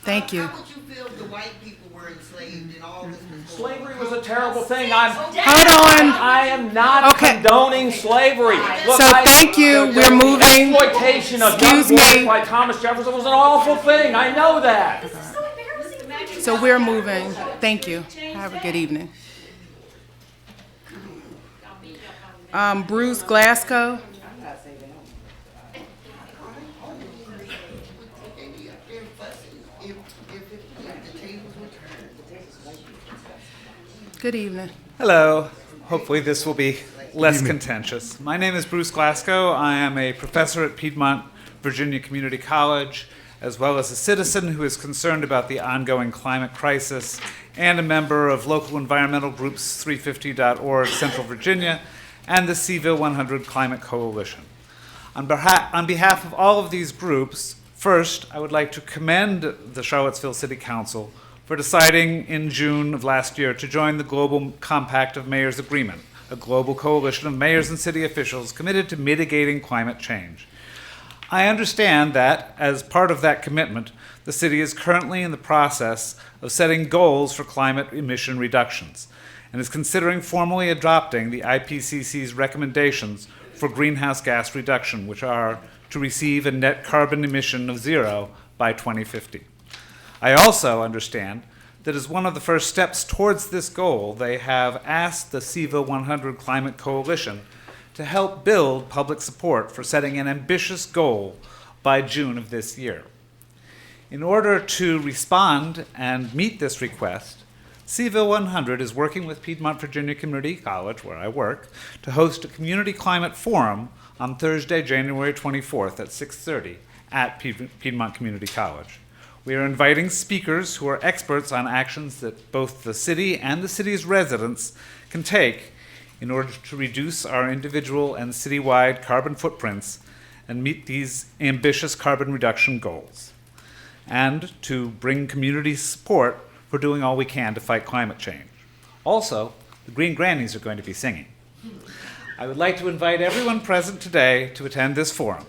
Thank you. How would you feel the white people were enslaved and all this? Slavery was a terrible thing. Hold on. I am not condoning slavery. Look, So thank you. We're moving. Exploitation of Excuse young boys me. by Thomas Jefferson was an awful thing. I know that. So we're moving. Thank you. Have a good evening. Bruce Glasgow. Good evening. Hello. Hopefully this will be less contentious. My name is Bruce Glasgow. I am a professor at Piedmont Virginia Community College, as well as a citizen who is concerned about the ongoing climate crisis, and a member of local environmental groups 350.org Central Virginia and the Seville 100 Climate Coalition. On behalf of all of these groups, first, I would like to commend the Charlottesville City Council for deciding in June of last year to join the Global Compact of Mayors Agreement, a global coalition of mayors and city officials committed to mitigating climate change. I understand that, as part of that commitment, the city is currently in the process of setting goals for climate emission reductions and is considering formally adopting the IPCC's recommendations for greenhouse gas reduction, which are to receive a net carbon emission of 0 by 2050. I also understand that as one of the first steps towards this goal, they have asked the Seville 100 Climate Coalition to help build public support for setting an ambitious goal by June of this year. In order to respond and meet this request, Seville 100 is working with Piedmont Virginia Community College, where I work, to host a community climate forum on Thursday, January 24th at 6:30 at Piedmont Community College. We are inviting speakers who are experts on actions that both the city and the city's residents can take in order to reduce our individual and citywide carbon footprints and meet these ambitious carbon reduction goals, and to bring community support for doing all we can to fight climate change. Also, the Green Grannies are going to be singing. I would like to invite everyone present today to attend this forum.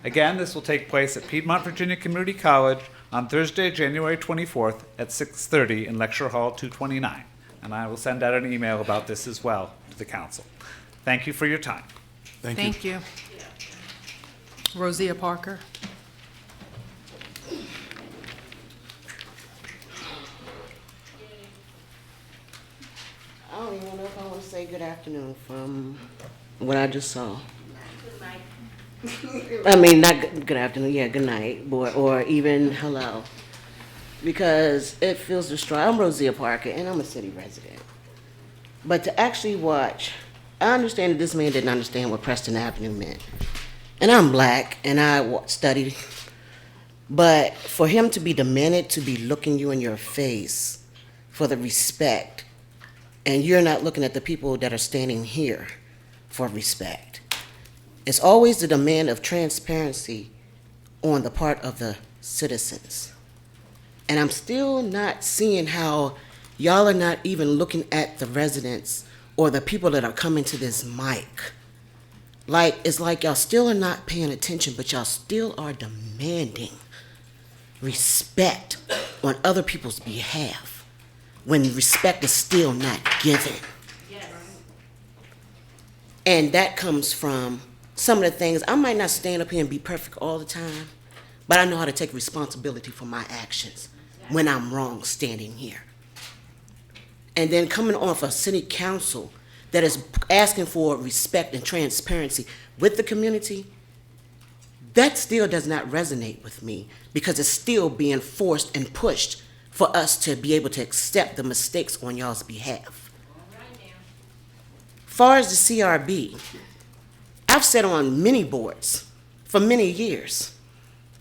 Again, this will take place at Piedmont Virginia Community College on Thursday, January 24th at 6:30 in Lecture Hall 229. And I will send out an email about this as well to the council. Thank you for your time. Thank you. Rosia Parker. I don't even know if I want to say good afternoon from what I just saw. I mean, not good afternoon, yeah, good night, or even hello. Because it feels destroyed. I'm Rosia Parker, and I'm a city resident. But to actually watch, I understand that this man didn't understand what Preston Avenue meant. And I'm black, and I studied. But for him to be demanded to be looking you in your face for the respect, and you're not looking at the people that are standing here for respect. It's always the demand of transparency on the part of the citizens. And I'm still not seeing how y'all are not even looking at the residents or the people that are coming to this mic. Like, it's like y'all still are not paying attention, but y'all still are demanding respect on other people's behalf when respect is still not given. And that comes from some of the things. I might not stand up here and be perfect all the time, but I know how to take responsibility for my actions when I'm wrong standing here. And then coming off a city council that is asking for respect and transparency with the community, that still does not resonate with me because it's still being forced and pushed for us to be able to accept the mistakes on y'all's behalf. Far as the CRB, I've sat on many boards for many years.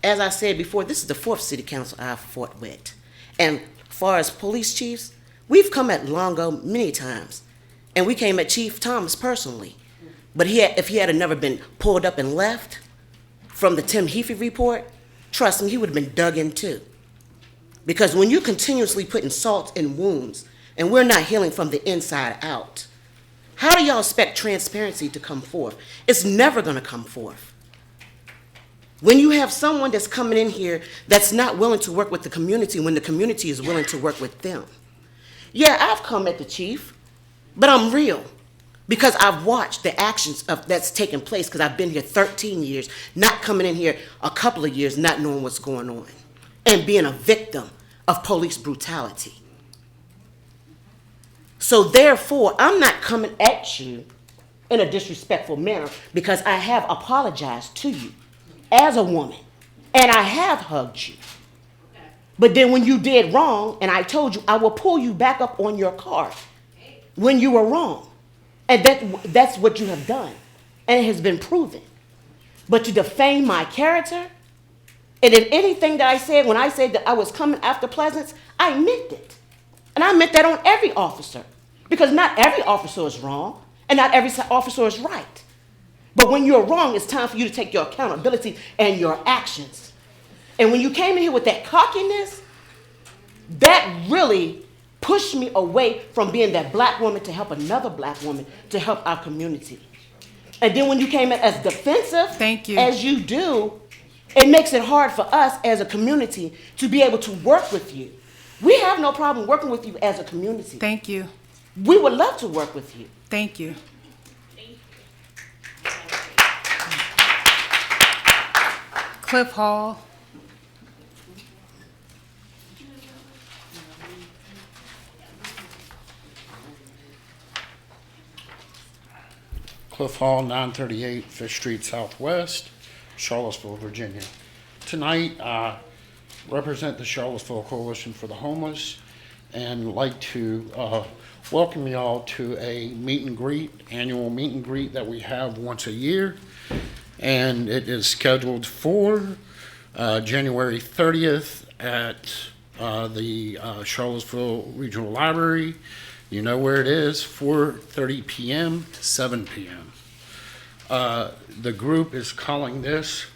As I said before, this is the 4th city council I've fought with. And far as police chiefs, we've come at Longo many times. And we came at Chief Thomas personally. But if he had never been pulled up and left from the Tim Heafy report, trust me, he would have been dug in too. Because when you're continuously putting salt in wounds and we're not healing from the inside out, how do y'all expect transparency to come forth? It's never going to come forth. When you have someone that's coming in here that's not willing to work with the community when the community is willing to work with them. Yeah, I've come at the chief, but I'm real because I've watched the actions that's taken place because I've been here 13 years, not coming in here a couple of years, not knowing what's going on and being a victim of police brutality. So therefore, I'm not coming at you in a disrespectful manner because I have apologized to you as a woman and I have hugged you. But then when you did wrong and I told you I will pull you back up on your car when you were wrong. And that's what you have done. And it has been proven. But to defame my character and in anything that I said, when I said that I was coming after Pleasance, I meant it. And I meant that on every officer. Because not every officer is wrong, and not every officer is right. But when you're wrong, it's time for you to take your accountability and your actions. And when you came in here with that cockiness, that really pushed me away from being that black woman to help another black woman to help our community. And then when you came in as defensive, as you do, it makes it hard for us as a community to be able to work with you. We have no problem working with you as a community. Thank you. We would love to work with you. Thank you. Cliff Hall. Cliff Hall, 938 Fish Street Southwest, Charlottesville, Virginia. Tonight, I represent the Charlottesville Coalition for the Homeless and like to welcome y'all to a meet and greet, annual meet and greet that we have once a year. And it is scheduled for January 30th at the Charlottesville Regional Library. You know where it is, 4:30 p.m. to 7 p.m. The group is calling this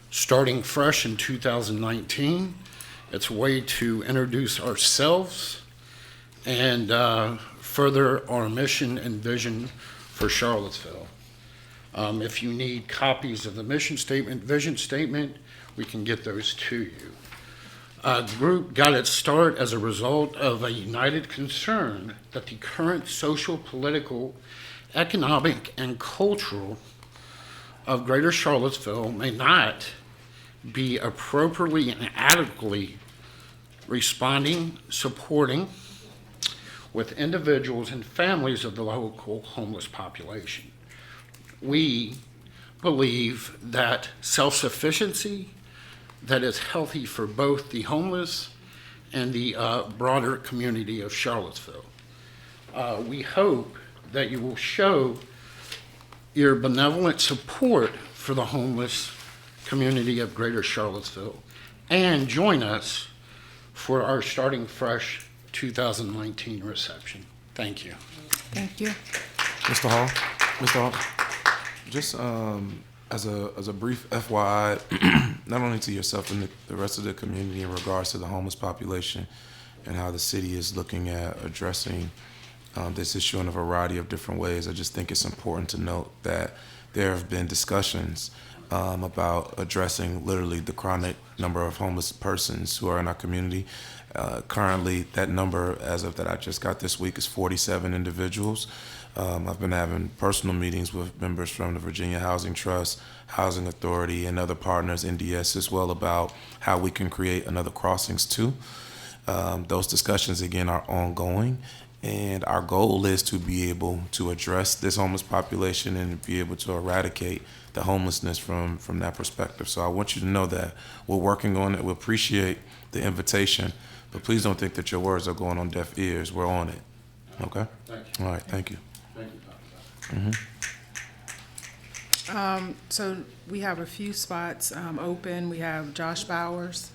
Starting Fresh in 2019. It's a way to introduce ourselves and further our mission and vision for Charlottesville. If you need copies of the mission statement, vision statement, we can get those to you. The group got its start as a result of a united concern that the current social, political, economic, and cultural of Greater Charlottesville may not be appropriately and adequately responding, supporting with individuals and families of the local homeless population. We believe that self-sufficiency that is healthy for both the homeless and the broader community of Charlottesville. We hope that you will show your benevolent support for the homeless community of Greater Charlottesville and join us for our Starting Fresh 2019 reception. Thank you. Thank you. Mr. Hall, just as a brief FYI, not only to yourself and the rest of the community in regards to the homeless population and how the city is looking at addressing this issue in a variety of different ways, I just think it's important to note that there have been discussions about addressing literally the chronic number of homeless persons who are in our community. Currently, that number, as of that I just got this week, is 47 individuals. I've been having personal meetings with members from the Virginia Housing Trust, Housing Authority, and other partners, NDS as well, about how we can create another Crossings 2. Those discussions, again, are ongoing, and our goal is to be able to address this homeless population and be able to eradicate the homelessness from that perspective. So I want you to know that we're working on it. We appreciate the invitation, but please don't think that your words are going on deaf ears. We're on it. Okay? Thank you. All right, thank you. Thank you, Dr. So we have a few spots open. We have Josh Bowers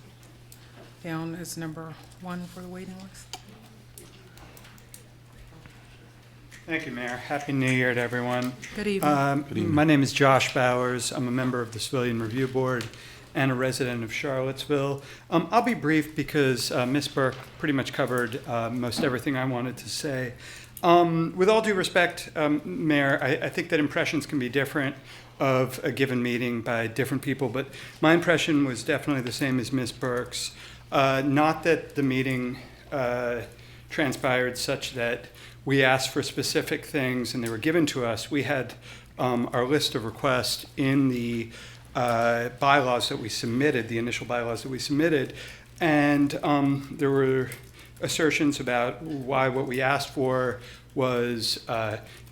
down as number 1 for the waiting list. Thank you, Mayor. Happy New Year to everyone. Good evening. Good evening. My name is Josh Bowers. I'm a member of the Civilian Review Board and a resident of Charlottesville. I'll be brief because Ms. Burke pretty much covered most everything I wanted to say. With all due respect, Mayor, I think that impressions can be different of a given meeting by different people, but my impression was definitely the same as Ms. Burke's. Not that the meeting transpired such that we asked for specific things and they were given to us. We had our list of requests in the bylaws that we submitted, the initial bylaws that we submitted, and there were assertions about why what we asked for was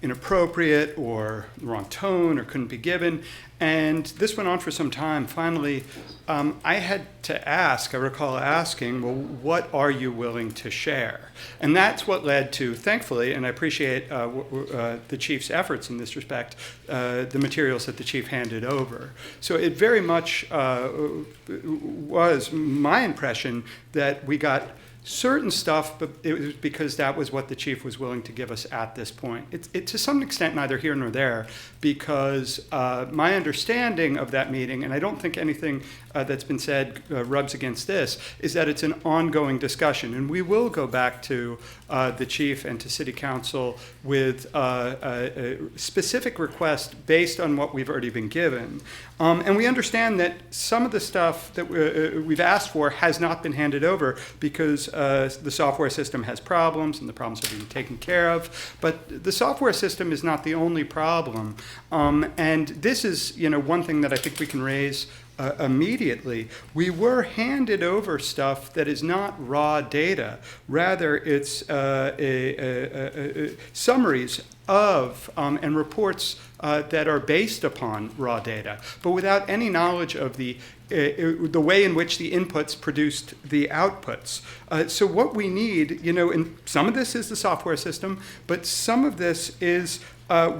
inappropriate or the wrong tone or couldn't be given. And this went on for some time. Finally, I had to ask, I recall asking, well, what are you willing to share? And that's what led to, thankfully, and I appreciate the chief's efforts in this respect, the materials that the chief handed over. So it very much was my impression that we got certain stuff, but it was because that was what the chief was willing to give us at this point. It's to some extent neither here nor there, because my understanding of that meeting, and I don't think anything that's been said rubs against this, is that it's an ongoing discussion. And we will go back to the chief and to city council with a specific request based on what we've already been given. And we understand that some of the stuff that we've asked for has not been handed over because the software system has problems and the problems are being taken care of. But the software system is not the only problem. And this is, one thing that I think we can raise immediately. We were handed over stuff that is not raw data. Rather, it's summaries of and reports that are based upon raw data, but without any knowledge of the way in which the inputs produced the outputs. So what we need, and some of this is the software system, but some of this is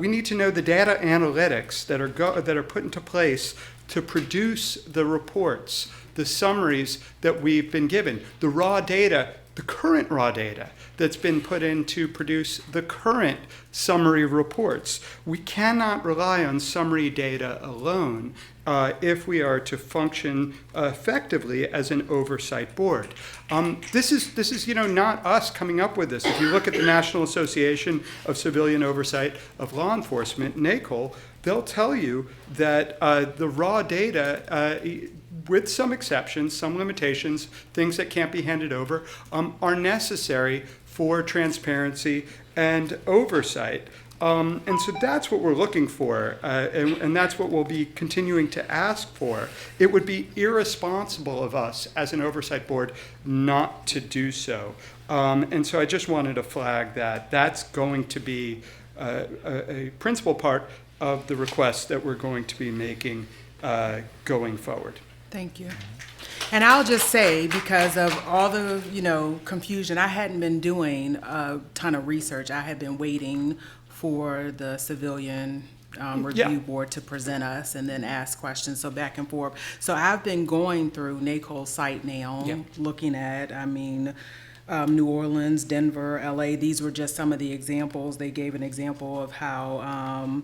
we need to know the data analytics that are put into place to produce the reports, the summaries that we've been given, the raw data, the current raw data that's been put in to produce the current summary reports. We cannot rely on summary data alone if we are to function effectively as an oversight board. This is not us coming up with this. If you look at the National Association of Civilian Oversight of Law Enforcement, NACOL, they'll tell you that the raw data, with some exceptions, some limitations, things that can't be handed over, are necessary for transparency and oversight. And so that's what we're looking for, and that's what we'll be continuing to ask for. It would be irresponsible of us as an oversight board not to do so. And so I just wanted to flag that. That's going to be a principal part of the requests that we're going to be making going forward. Thank you. And I'll just say, because of all the, confusion, I hadn't been doing a ton of research. I had been waiting for the Civilian Review Board to present us and then ask questions, so back and forth. So I've been going through NACOL's site now, looking at, New Orleans, Denver, LA. These were just some of the examples. They gave an example of how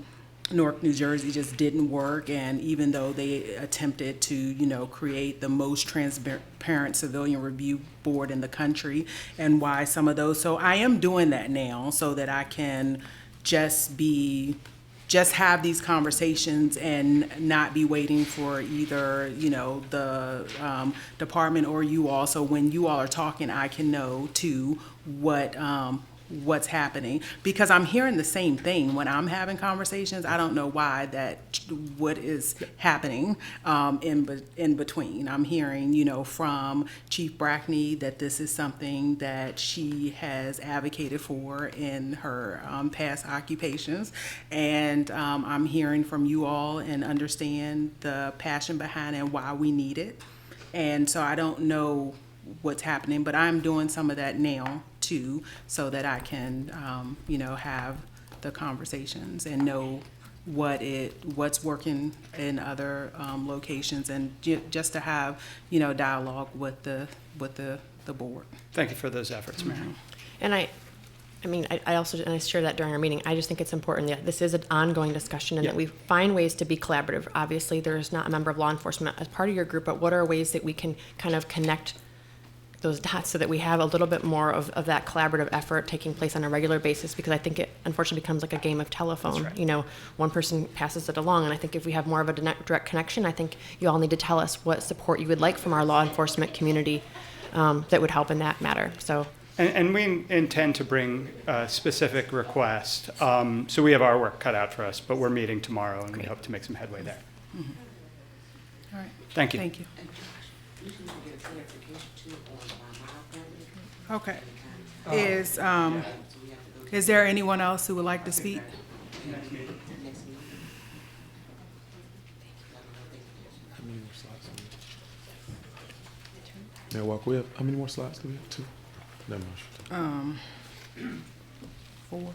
Newark, New Jersey just didn't work, and even though they attempted to, create the most transparent civilian review board in the country, and why some of those. So I am doing that now so that I can just be just have these conversations and not be waiting for either, the department or you all. So when you all are talking, I can know too what's happening, because I'm hearing the same thing when I'm having conversations. I don't know why what is happening in between. I'm hearing, from Chief Brackney that this is something that she has advocated for in her past occupations, and I'm hearing from you all and understand the passion behind it and why we need it. And so I don't know what's happening, but I'm doing some of that now too, so that I can, have the conversations and know what's working in other locations, and just to have, dialogue with the board. Thank you for those efforts, Mayor. And I share that during our meeting. I just think it's important that this is an ongoing discussion and that we find ways to be collaborative. Obviously, there is not a member of law enforcement as part of your group, but what are ways that we can kind of connect those dots so that we have a little bit more of that collaborative effort taking place on a regular basis, because I think it unfortunately becomes like a game of telephone. That's right. One person passes it along, and I think if we have more of a direct connection, I think you all need to tell us what support you would like from our law enforcement community that would help in that matter. So. And we intend to bring specific requests. So we have our work cut out for us, but we're meeting tomorrow, and we hope to make some headway there. Mm-hmm. All right. Thank you. Thank you. Okay. Is there anyone else who would like to speak? Mayor Walker, how many more slides do we have? 2? Never mind. 4.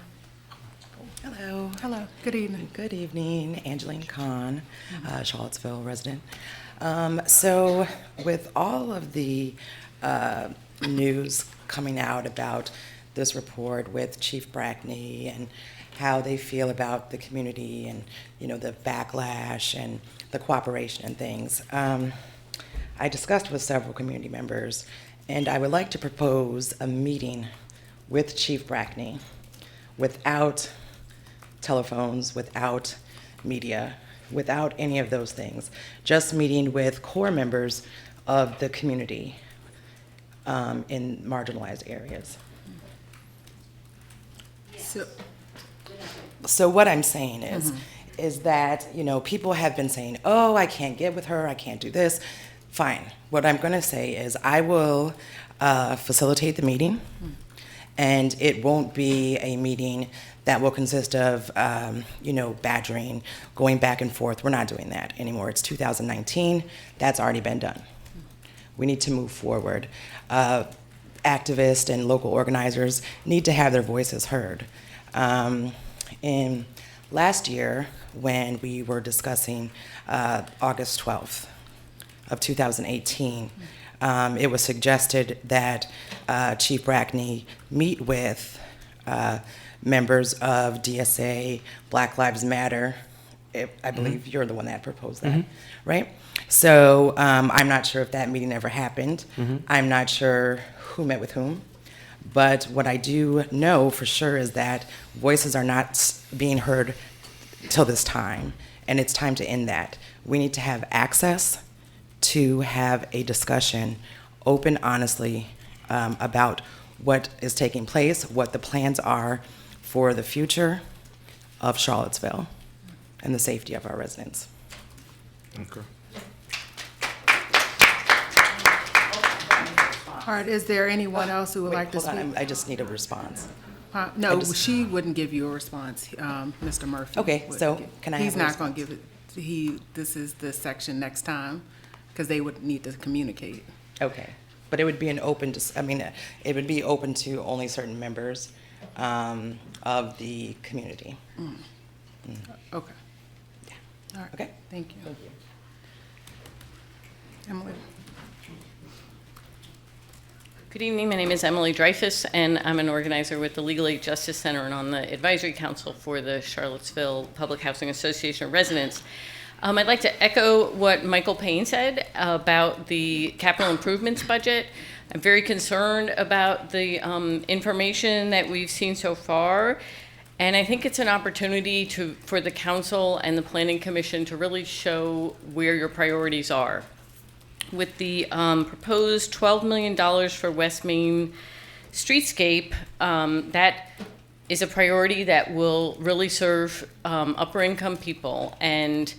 Hello. Hello. Good evening. Good evening. Angeline Kahn, Charlottesville resident. So with all of the news coming out about this report with Chief Brackney and how they feel about the community and, the backlash and the cooperation and things, I discussed with several community members, and I would like to propose a meeting with Chief Brackney without telephones, without media, without any of those things, just meeting with core members of the community in marginalized areas. So what I'm saying is that, people have been saying, oh, I can't get with her, I can't do this. Fine. What I'm going to say is I will facilitate the meeting, and it won't be a meeting that will consist of, badgering, going back and forth. We're not doing that anymore. It's 2019. That's already been done. We need to move forward. Activists and local organizers need to have their voices heard. In last year, when we were discussing August 12th of 2018, it was suggested that Chief Brackney meet with members of DSA, Black Lives Matter. I believe you're the one that proposed that, right? So I'm not sure if that meeting ever happened. I'm not sure who met with whom. But what I do know for sure is that voices are not being heard till this time, and it's time to end that. We need to have access to have a discussion, open, honestly, about what is taking place, what the plans are for the future of Charlottesville and the safety of our residents. Okay. All right, is there anyone else who would like to speak? I just need a response. No, she wouldn't give you a response, Mr. Murphy. Okay, so can I have He's a not going to give it, this is the section next time, because they would need to communicate. Okay, but it would be it would be open to only certain members of the community. Okay. Yeah. All right. Okay. Thank you. Thank you. Emily. Good evening. My name is Emily Dreyfus, and I'm an organizer with the Legal Aid Justice Center and on the Advisory Council for the Charlottesville Public Housing Association of Residents. I'd like to echo what Michael Payne said about the capital improvements budget. I'm very concerned about the information that we've seen so far, And I think it's an opportunity for the council and the planning commission to really show where your priorities are. With the proposed $12 million for West Main Streetscape, that is a priority that will really serve upper income people. And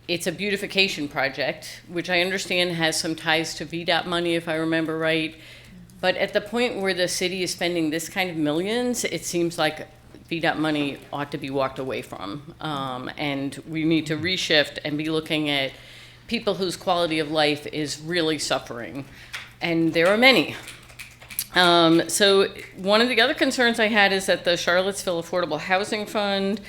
it's a beautification project, which I understand has some ties to VDOT money, if I remember right. But at the point where the city is spending this kind of millions, it seems like VDOT money ought to be walked away from. And we need to reshift and be looking at people whose quality of life is really suffering. And there are many. So one of the other concerns I had is that the Charlottesville Affordable Housing Fund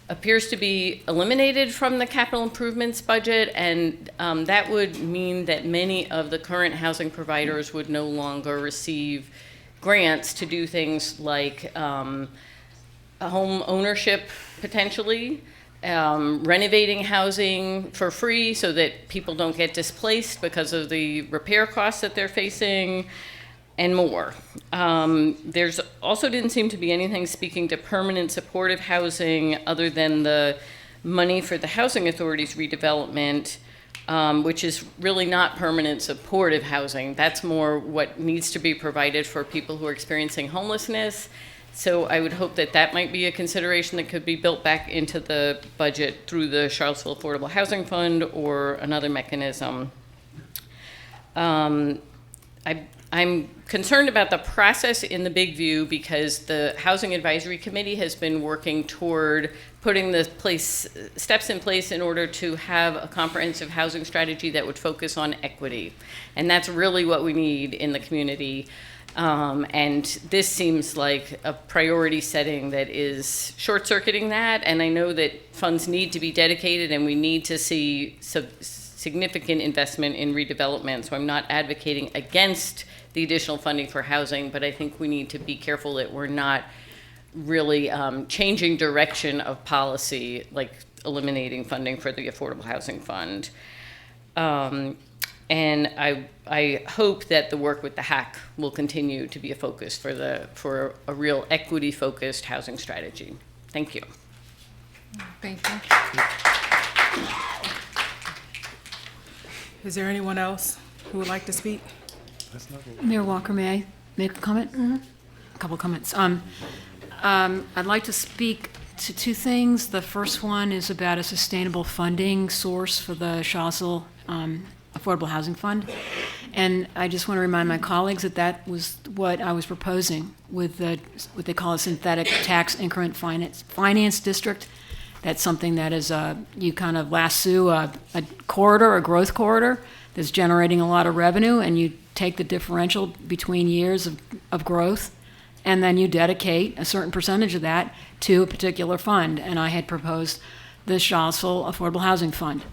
appears to be eliminated from the capital improvements budget, and that would mean that many of the current housing providers would no longer receive grants to do things like home ownership, potentially, renovating housing for free so that people don't get displaced because of the repair costs that they're facing, and more. There's also didn't seem to be anything speaking to permanent supportive housing other than the money for the housing authority's redevelopment, which is really not permanent supportive housing. That's more what needs to be provided for people who are experiencing homelessness. So I would hope that that might be a consideration that could be built back into the budget through the Charlottesville Affordable Housing Fund or another mechanism. I'm concerned about the process in the Big View because the Housing Advisory Committee has been working toward putting the steps in place in order to have a comprehensive housing strategy that would focus on equity. And that's really what we need in the community. And this seems like a priority setting that is short-circuiting that. And I know that funds need to be dedicated and we need to see significant investment in redevelopment. So I'm not advocating against the additional funding for housing, but I think we need to be careful that we're not really changing direction of policy, like eliminating funding for the Affordable Housing Fund. And I hope that the work with the HAC will continue to be a focus for a real equity-focused housing strategy. Thank you. Thank you. Is there anyone else who would like to speak? Mayor Walker, may I make a comment? A couple comments. I'd like to speak to two things. The first one is about a sustainable funding source for the Charlottesville Affordable Housing Fund. And I just want to remind my colleagues that that was what I was proposing with what they call a synthetic tax increment finance district. That's something that is, you kind of lasso a corridor, a growth corridor that's generating a lot of revenue, and you take the differential between years of growth, and then you dedicate a certain percentage of that to a particular fund. And I had proposed the Charlottesville Affordable Housing Fund.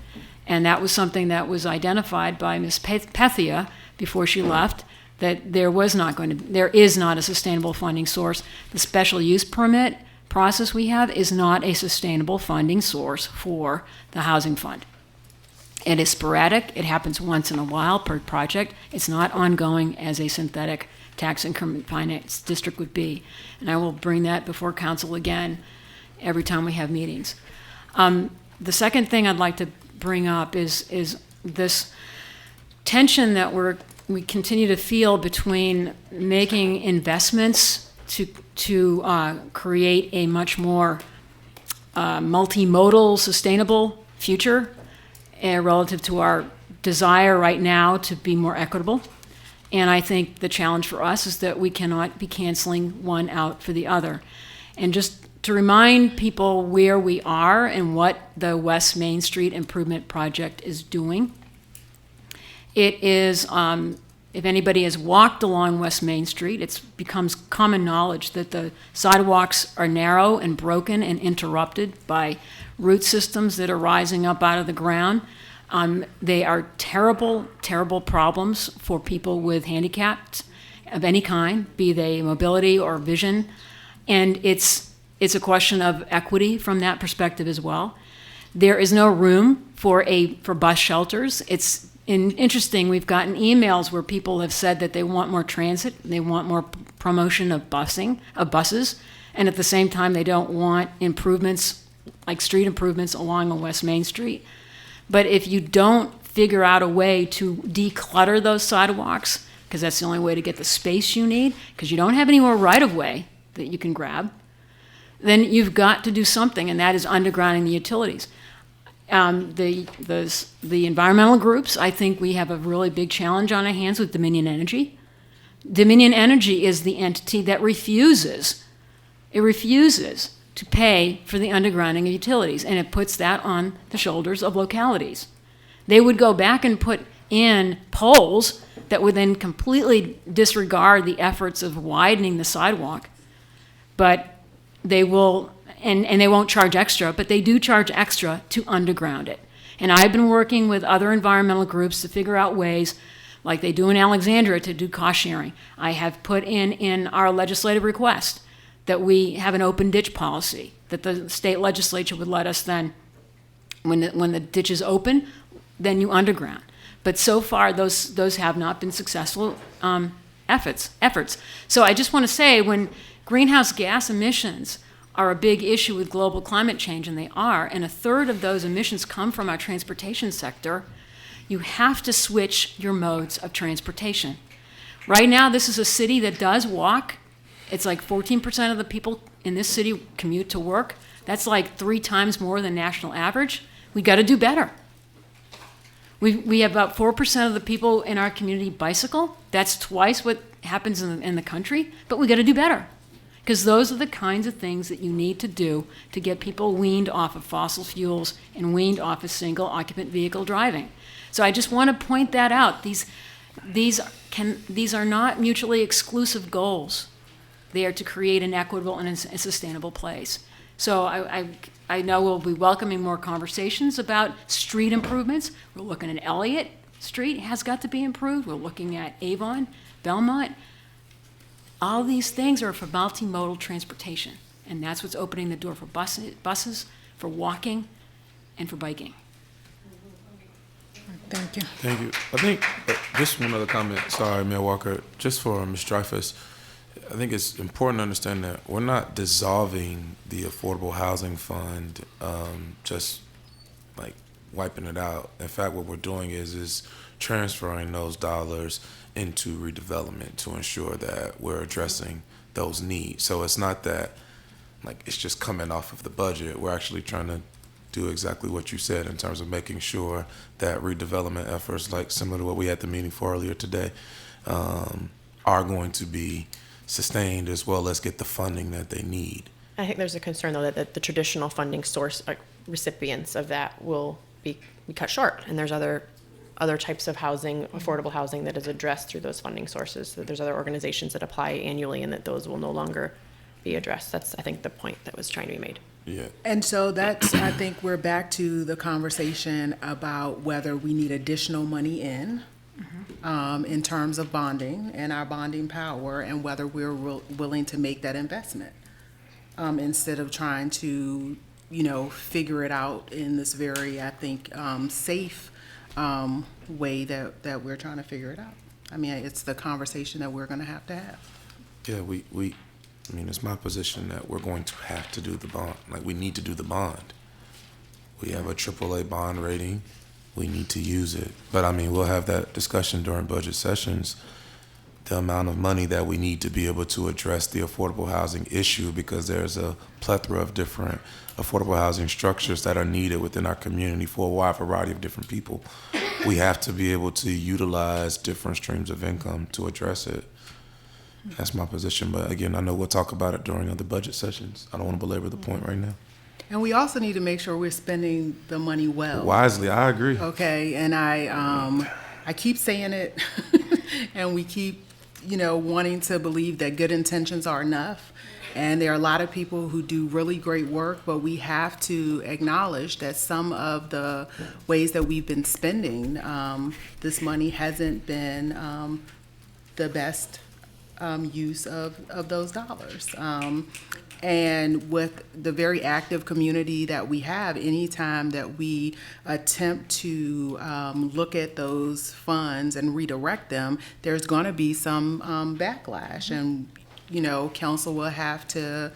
And that was something that was identified by Ms. Pethia before she left, that there is not a sustainable funding source. The special use permit process we have is not a sustainable funding source for the housing fund. It is sporadic. It happens once in a while per project. It's not ongoing as a synthetic tax increment finance district would be. And I will bring that before council again every time we have meetings. The second thing I'd like to bring up is this tension that we continue to feel between making investments to create a much more multimodal, sustainable future relative to our desire right now to be more equitable. And I think the challenge for us is that we cannot be canceling one out for the other. And just to remind people where we are and what the West Main Street Improvement Project is doing, it is, if anybody has walked along West Main Street, it becomes common knowledge that the sidewalks are narrow and broken and interrupted by root systems that are rising up out of the ground. They are terrible, terrible problems for people with handicaps of any kind, be they mobility or vision. And it's a question of equity from that perspective as well. There is no room for bus shelters. It's interesting, we've gotten emails where people have said that they want more transit, they want more promotion of buses, And at the same time, they don't want improvements, like street improvements along on West Main Street. But if you don't figure out a way to declutter those sidewalks, because that's the only way to get the space you need, because you don't have any more right-of-way that you can grab, then you've got to do something, and that is undergrounding the utilities. The environmental groups, I think we have a really big challenge on our hands with Dominion Energy. Dominion Energy is the entity that refuses to pay for the undergrounding of utilities, and it puts that on the shoulders of localities. They would go back and put in poles that would then completely disregard the efforts of widening the sidewalk, but they will, and they won't charge extra, but they do charge extra to underground it. And I've been working with other environmental groups to figure out ways, like they do in Alexandria, to do cost sharing. I have put in our legislative request that we have an open ditch policy, that the state legislature would let us then, when the ditch is open, then you underground. But so far, those have not been successful efforts. So I just want to say, when greenhouse gas emissions are a big issue with global climate change, and they are, and a third of those emissions come from our transportation sector, you have to switch your modes of transportation. Right now, this is a city that does walk. It's like 14% of the people in this city commute to work. That's like 3 times more than national average. We got to do better. We have about 4% of the people in our community bicycle. That's twice what happens in the country, but we got to do better. Because those are the kinds of things that you need to do to get people weaned off of fossil fuels and weaned off of single occupant vehicle driving. So I just want to point that out. These are not mutually exclusive goals. They are to create an equitable and a sustainable place. So I know we'll be welcoming more conversations about street improvements. We're looking at Elliott Street has got to be improved. We're looking at Avon, Belmont. All these things are for multimodal transportation, and that's what's opening the door for buses, for walking, and for biking. Thank you. Thank you. I think just one other comment. Sorry, Mayor Walker. Just for Ms. Dreyfus, I think it's important to understand that we're not dissolving the Affordable Housing Fund, just like wiping it out. In fact, what we're doing is transferring those dollars into redevelopment to ensure that we're addressing those needs. So it's not that like it's just coming off of the budget. We're actually trying to do exactly what you said in terms of making sure that redevelopment efforts, like similar to what we had the meeting for earlier today, are going to be sustained, as well as get the funding that they need. I think there's a concern, though, that the traditional funding source recipients of that will be cut short, and there's other types of housing, affordable housing, that is addressed through those funding sources. That there's other organizations that apply annually, and that those will no longer be addressed. That's, I think, the point that was trying to be made. Yeah. And so that's, I think we're back to the conversation about whether we need additional money in terms of bonding and our bonding power, and whether we're willing to make that investment instead of trying to, figure it out in this very, I think, safe way that we're trying to figure it out. I mean, it's the conversation that we're going to have. Yeah, I mean, it's my position that we're going to have to do the bond. Like, we need to do the bond. We have a AAA bond rating. We need to use it. But, I mean, we'll have that discussion during budget sessions, the amount of money that we need to be able to address the affordable housing issue, because there's a plethora of different affordable housing structures that are needed within our community for a wide variety of different people. We have to be able to utilize different streams of income to address it. That's my position, but again, I know we'll talk about it during other budget sessions. I don't want to belabor the point right now. And we also need to make sure we're spending the money well. Wisely, I agree. Okay, and I keep saying it, and we keep, wanting to believe that good intentions are enough. And there are a lot of people who do really great work, but we have to acknowledge that some of the ways that we've been spending this money hasn't been the best use of those dollars. And with the very active community that we have, anytime that we attempt to look at those funds and redirect them, there's going to be some backlash. And, council will have to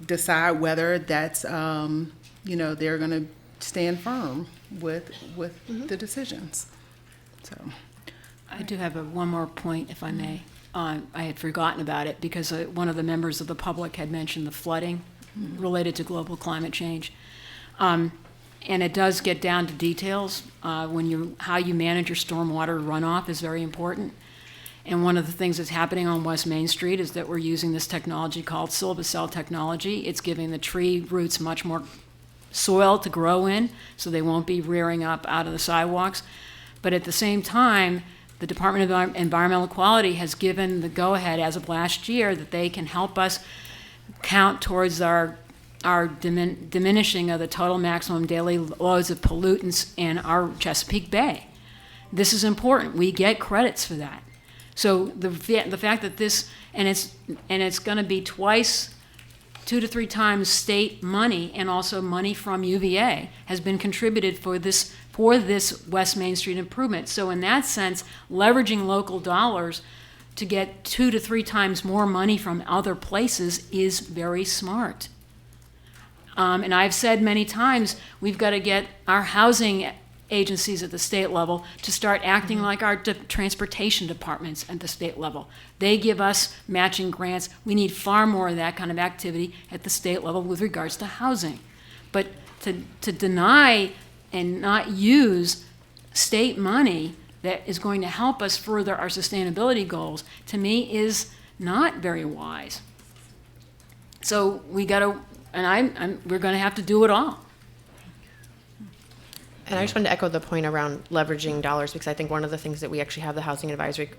decide whether that's, they're going to stand firm with the decisions. So, I do have one more point, if I may. I had forgotten about it because one of the members of the public had mentioned the flooding related to global climate change. And it does get down to details. How you manage your stormwater runoff is very important. And one of the things that's happening on West Main Street is that we're using this technology called Silvacell technology. It's giving the tree roots much more soil to grow in, so they won't be rearing up out of the sidewalks. But at the same time, the Department of Environmental Quality has given the go-ahead as of last year that they can help us count towards our diminishing of the total maximum daily loads of pollutants in our Chesapeake Bay. This is important. We get credits for that. So the fact that this, and it's going to be twice, 2 to 3 times state money and also money from UVA has been contributed for this West Main Street improvement. So in that sense, leveraging local dollars to get 2 to 3 times more money from other places is very smart. And I've said many times, we've got to get our housing agencies at the state level to start acting like our transportation departments at the state level. They give us matching grants. We need far more of that kind of activity at the state level with regards to housing. But to deny and not use state money that is going to help us further our sustainability goals, to me, is not very wise. So we got to, and we're going to have to do it all. And I just wanted to echo the point around leveraging dollars, because I think one of the things that we actually have the Housing Advisory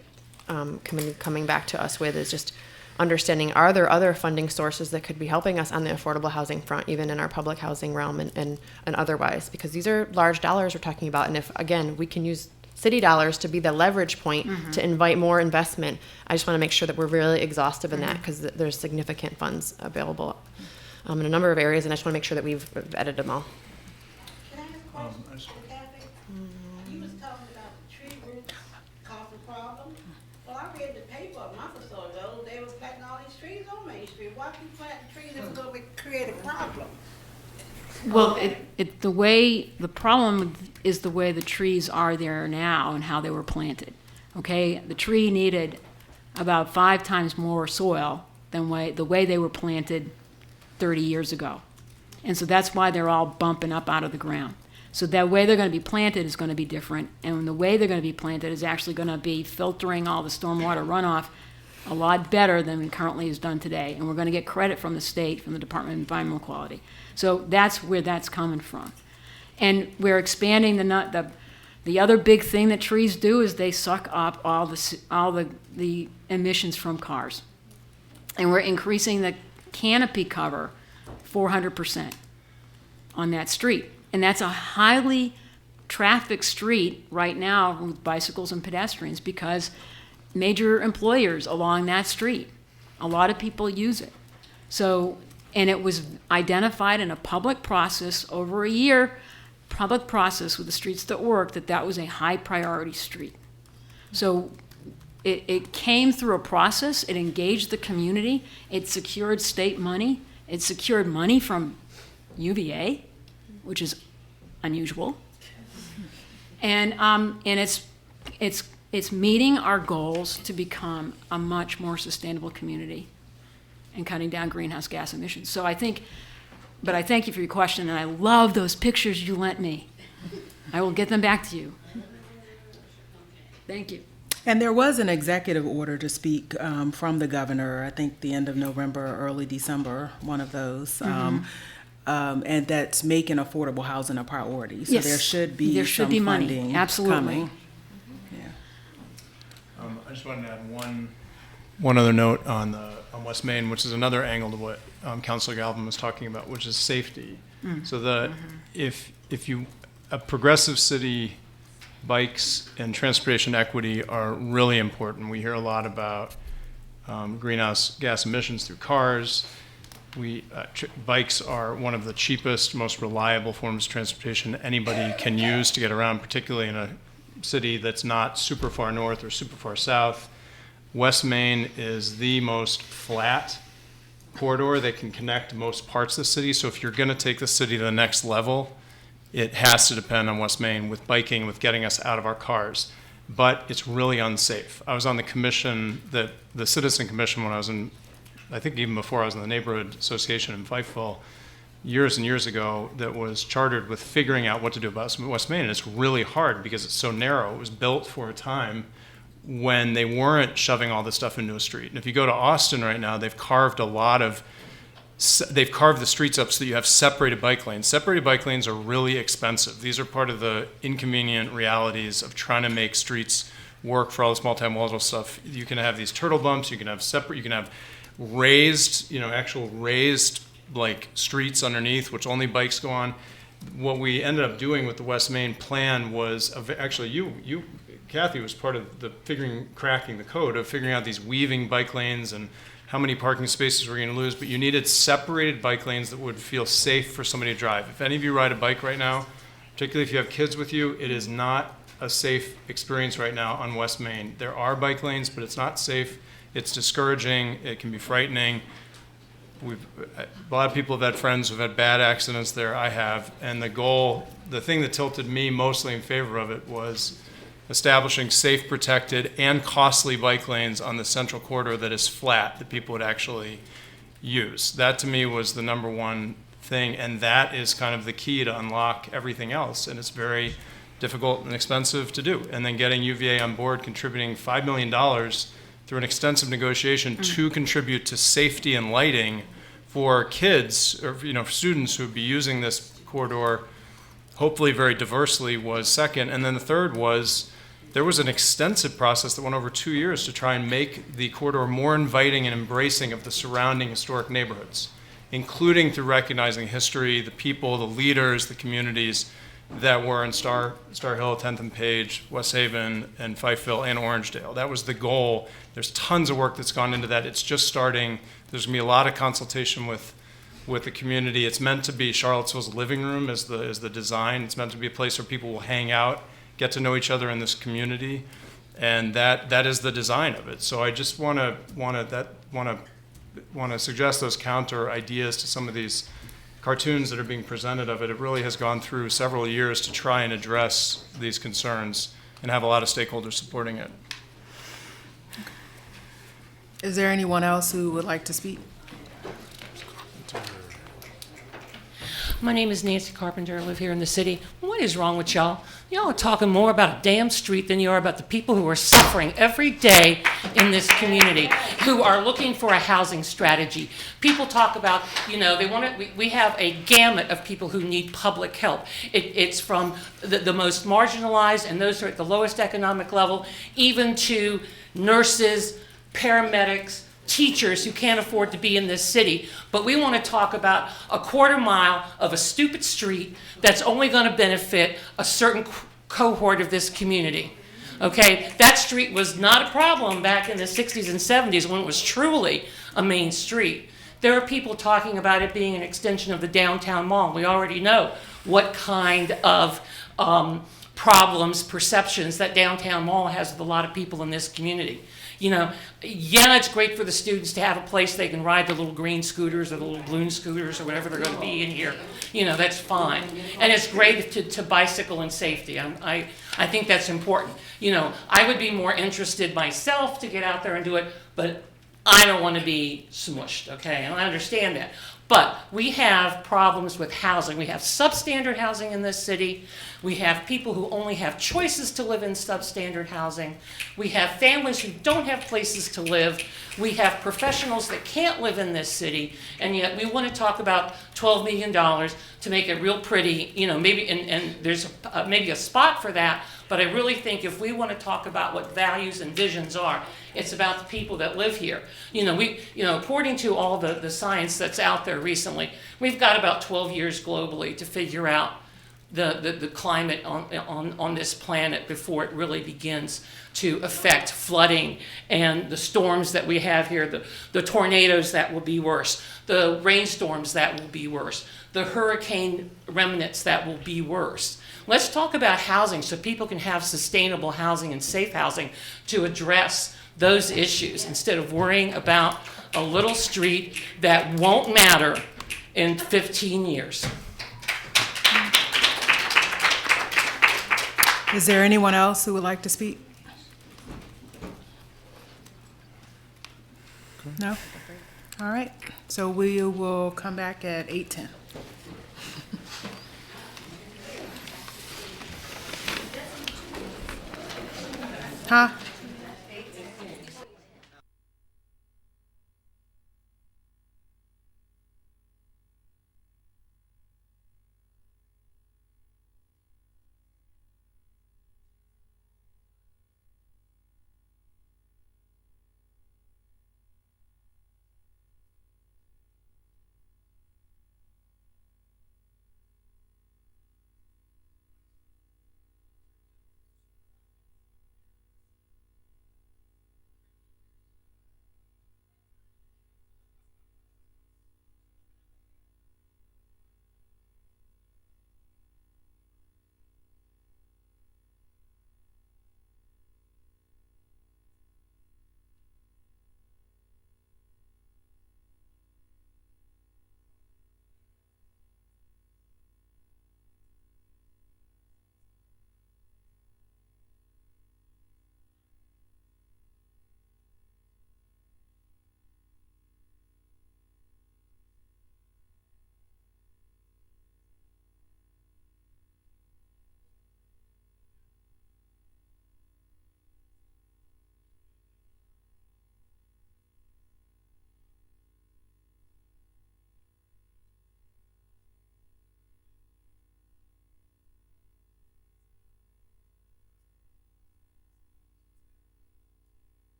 Committee coming back to us with is just understanding, are there other funding sources that could be helping us on the affordable housing front, even in our public housing realm and otherwise? Because these are large dollars we're talking about. And if, again, we can use city dollars to be the leverage point to invite more investment, I just want to make sure that we're really exhaustive in that, because there's significant funds available in a number of areas, and I just want to make sure that we've vetted them all. You was talking about the tree roots causing problems. Well, I read the paper a month or so ago, they were planting all these trees on Main Street. Why keep planting trees if it's going to create a problem? Well, the problem is the way the trees are there now and how they were planted. Okay, the tree needed about 5 times more soil than the way they were planted 30 years ago. And so that's why they're all bumping up out of the ground. So that way they're going to be planted is going to be different, and the way they're going to be planted is actually going to be filtering all the stormwater runoff a lot better than currently is done today. And we're going to get credit from the state, from the Department of Environmental Quality. So that's where that's coming from. And we're expanding the other big thing that trees do is they suck up all the emissions from cars. And we're increasing the canopy cover 400% on that street. And that's a highly trafficked street right now with bicycles and pedestrians, because major employers along that street, a lot of people use it. So, and it was identified in a public process over a year, public process with the Streets That Work, that was a high priority street. So it came through a process, it engaged the community, it secured state money, it secured money from UVA, which is unusual, and it's meeting our goals to become a much more sustainable community and cutting down greenhouse gas emissions. So I thank you for your question, and I love those pictures you lent me. I will get them back to you. Thank you. And there was an executive order to speak from the governor, I think the end of November, early December, one of those. And that's making affordable housing a priority. So yes, there should be some money. funding Absolutely. coming. I just wanted to add one other note on West Main, which is another angle to what Councilor Galvin was talking about, which is safety. So that if a progressive city, bikes and transportation equity are really important. We hear a lot about greenhouse gas emissions through cars. Bikes are one of the cheapest, most reliable forms of transportation anybody can use to get around, particularly in a city that's not super far north or super far south. West Main is the most flat corridor that can connect most parts of the city. So if you're going to take the city to the next level, it has to depend on West Main with biking, with getting us out of our cars. But it's really unsafe. I was on the commission, the Citizen Commission, when I was in, I think even before I was in the Neighborhood Association in Fikeville, years and years ago, that was chartered with figuring out what to do about West Main. And it's really hard because it's so narrow. It was built for a time when they weren't shoving all this stuff into a street. And if you go to Austin right now, they've carved the streets up so that you have separated bike lanes. Separated bike lanes are really expensive. These are part of the inconvenient realities of trying to make streets work for all this multimodal stuff. You can have these turtle bumps, you can have raised, actual raised like streets underneath, which only bikes go on. What we ended up doing with the West Main plan was, actually you Kathy was part of the cracking the code of figuring out these weaving bike lanes and how many parking spaces we're going to lose, but you needed separated bike lanes that would feel safe for somebody to drive. If any of you ride a bike right now, particularly if you have kids with you, it is not a safe experience right now on West Main. There are bike lanes, but it's not safe. It's discouraging. It can be frightening. A lot of people have had friends who've had bad accidents there. I have. And the thing that tilted me mostly in favor of it was establishing safe, protected, and costly bike lanes on the central corridor that is flat, that people would actually use. That to me was the number one thing, and that is kind of the key to unlock everything else, and it's very difficult and expensive to do. And then getting UVA on board, contributing $5 million through an extensive negotiation to contribute to safety and lighting for kids, or for students who would be using this corridor, hopefully very diversely, was second. And then the third was, there was an extensive process that went over 2 years to try and make the corridor more inviting and embracing of the surrounding historic neighborhoods, including through recognizing history, the people, the leaders, the communities that were in Star Hill, 10th and Page, West Haven, and Fikeville, and Orangedale. That was the goal. There's tons of work that's gone into that. It's just starting. There's going to be a lot of consultation with the community. It's meant to be Charlottesville's living room as the design. It's meant to be a place where people will hang out, get to know each other in this community, and that is the design of it. So I just want to suggest those counter ideas to some of these cartoons that are being presented of it. It really has gone through several years to try and address these concerns and have a lot of stakeholders supporting it. Is there anyone else who would like to speak? My name is Nancy Carpenter. I live here in the city. What is wrong with y'all? Y'all are talking more about a damn street than you are about the people who are suffering every day in this community, who are looking for a housing strategy. People talk about, we have a gamut of people who need public help. It's from the most marginalized and those who are at the lowest economic level, even to nurses, paramedics, teachers who can't afford to be in this city. But we want to talk about a quarter mile of a stupid street that's only going to benefit a certain cohort of this community. Okay, that street was not a problem back in the 60s and 70s when it was truly a main street. There are people talking about it being an extension of the downtown mall. We already know what kind of problems, perceptions that downtown mall has with a lot of people in this community. It's great for the students to have a place they can ride the little green scooters or the little balloon scooters or whatever they're going to be in here. That's fine. And it's great to bicycle and safety. I think that's important. I would be more interested myself to get out there and do it, but I don't want to be smushed, okay? And I understand that. But we have problems with housing. We have substandard housing in this city. We have people who only have choices to live in substandard housing. We have families who don't have places to live. We have professionals that can't live in this city, and yet we want to talk about $12 million to make it real pretty, maybe, and there's maybe a spot for that, but I really think if we want to talk about what values and visions are, it's about the people that live here. According to all the science that's out there recently, we've got about 12 years globally to figure out the climate on this planet before it really begins to affect flooding and the storms that we have here, the tornadoes that will be worse, the rainstorms that will be worse, the hurricane remnants that will be worse. Let's talk about housing so people can have sustainable housing and safe housing to address those issues instead of worrying about a little street that won't matter in 15 years. Is there anyone else who would like to speak? No? All right, so we will come back at 8:10. Huh?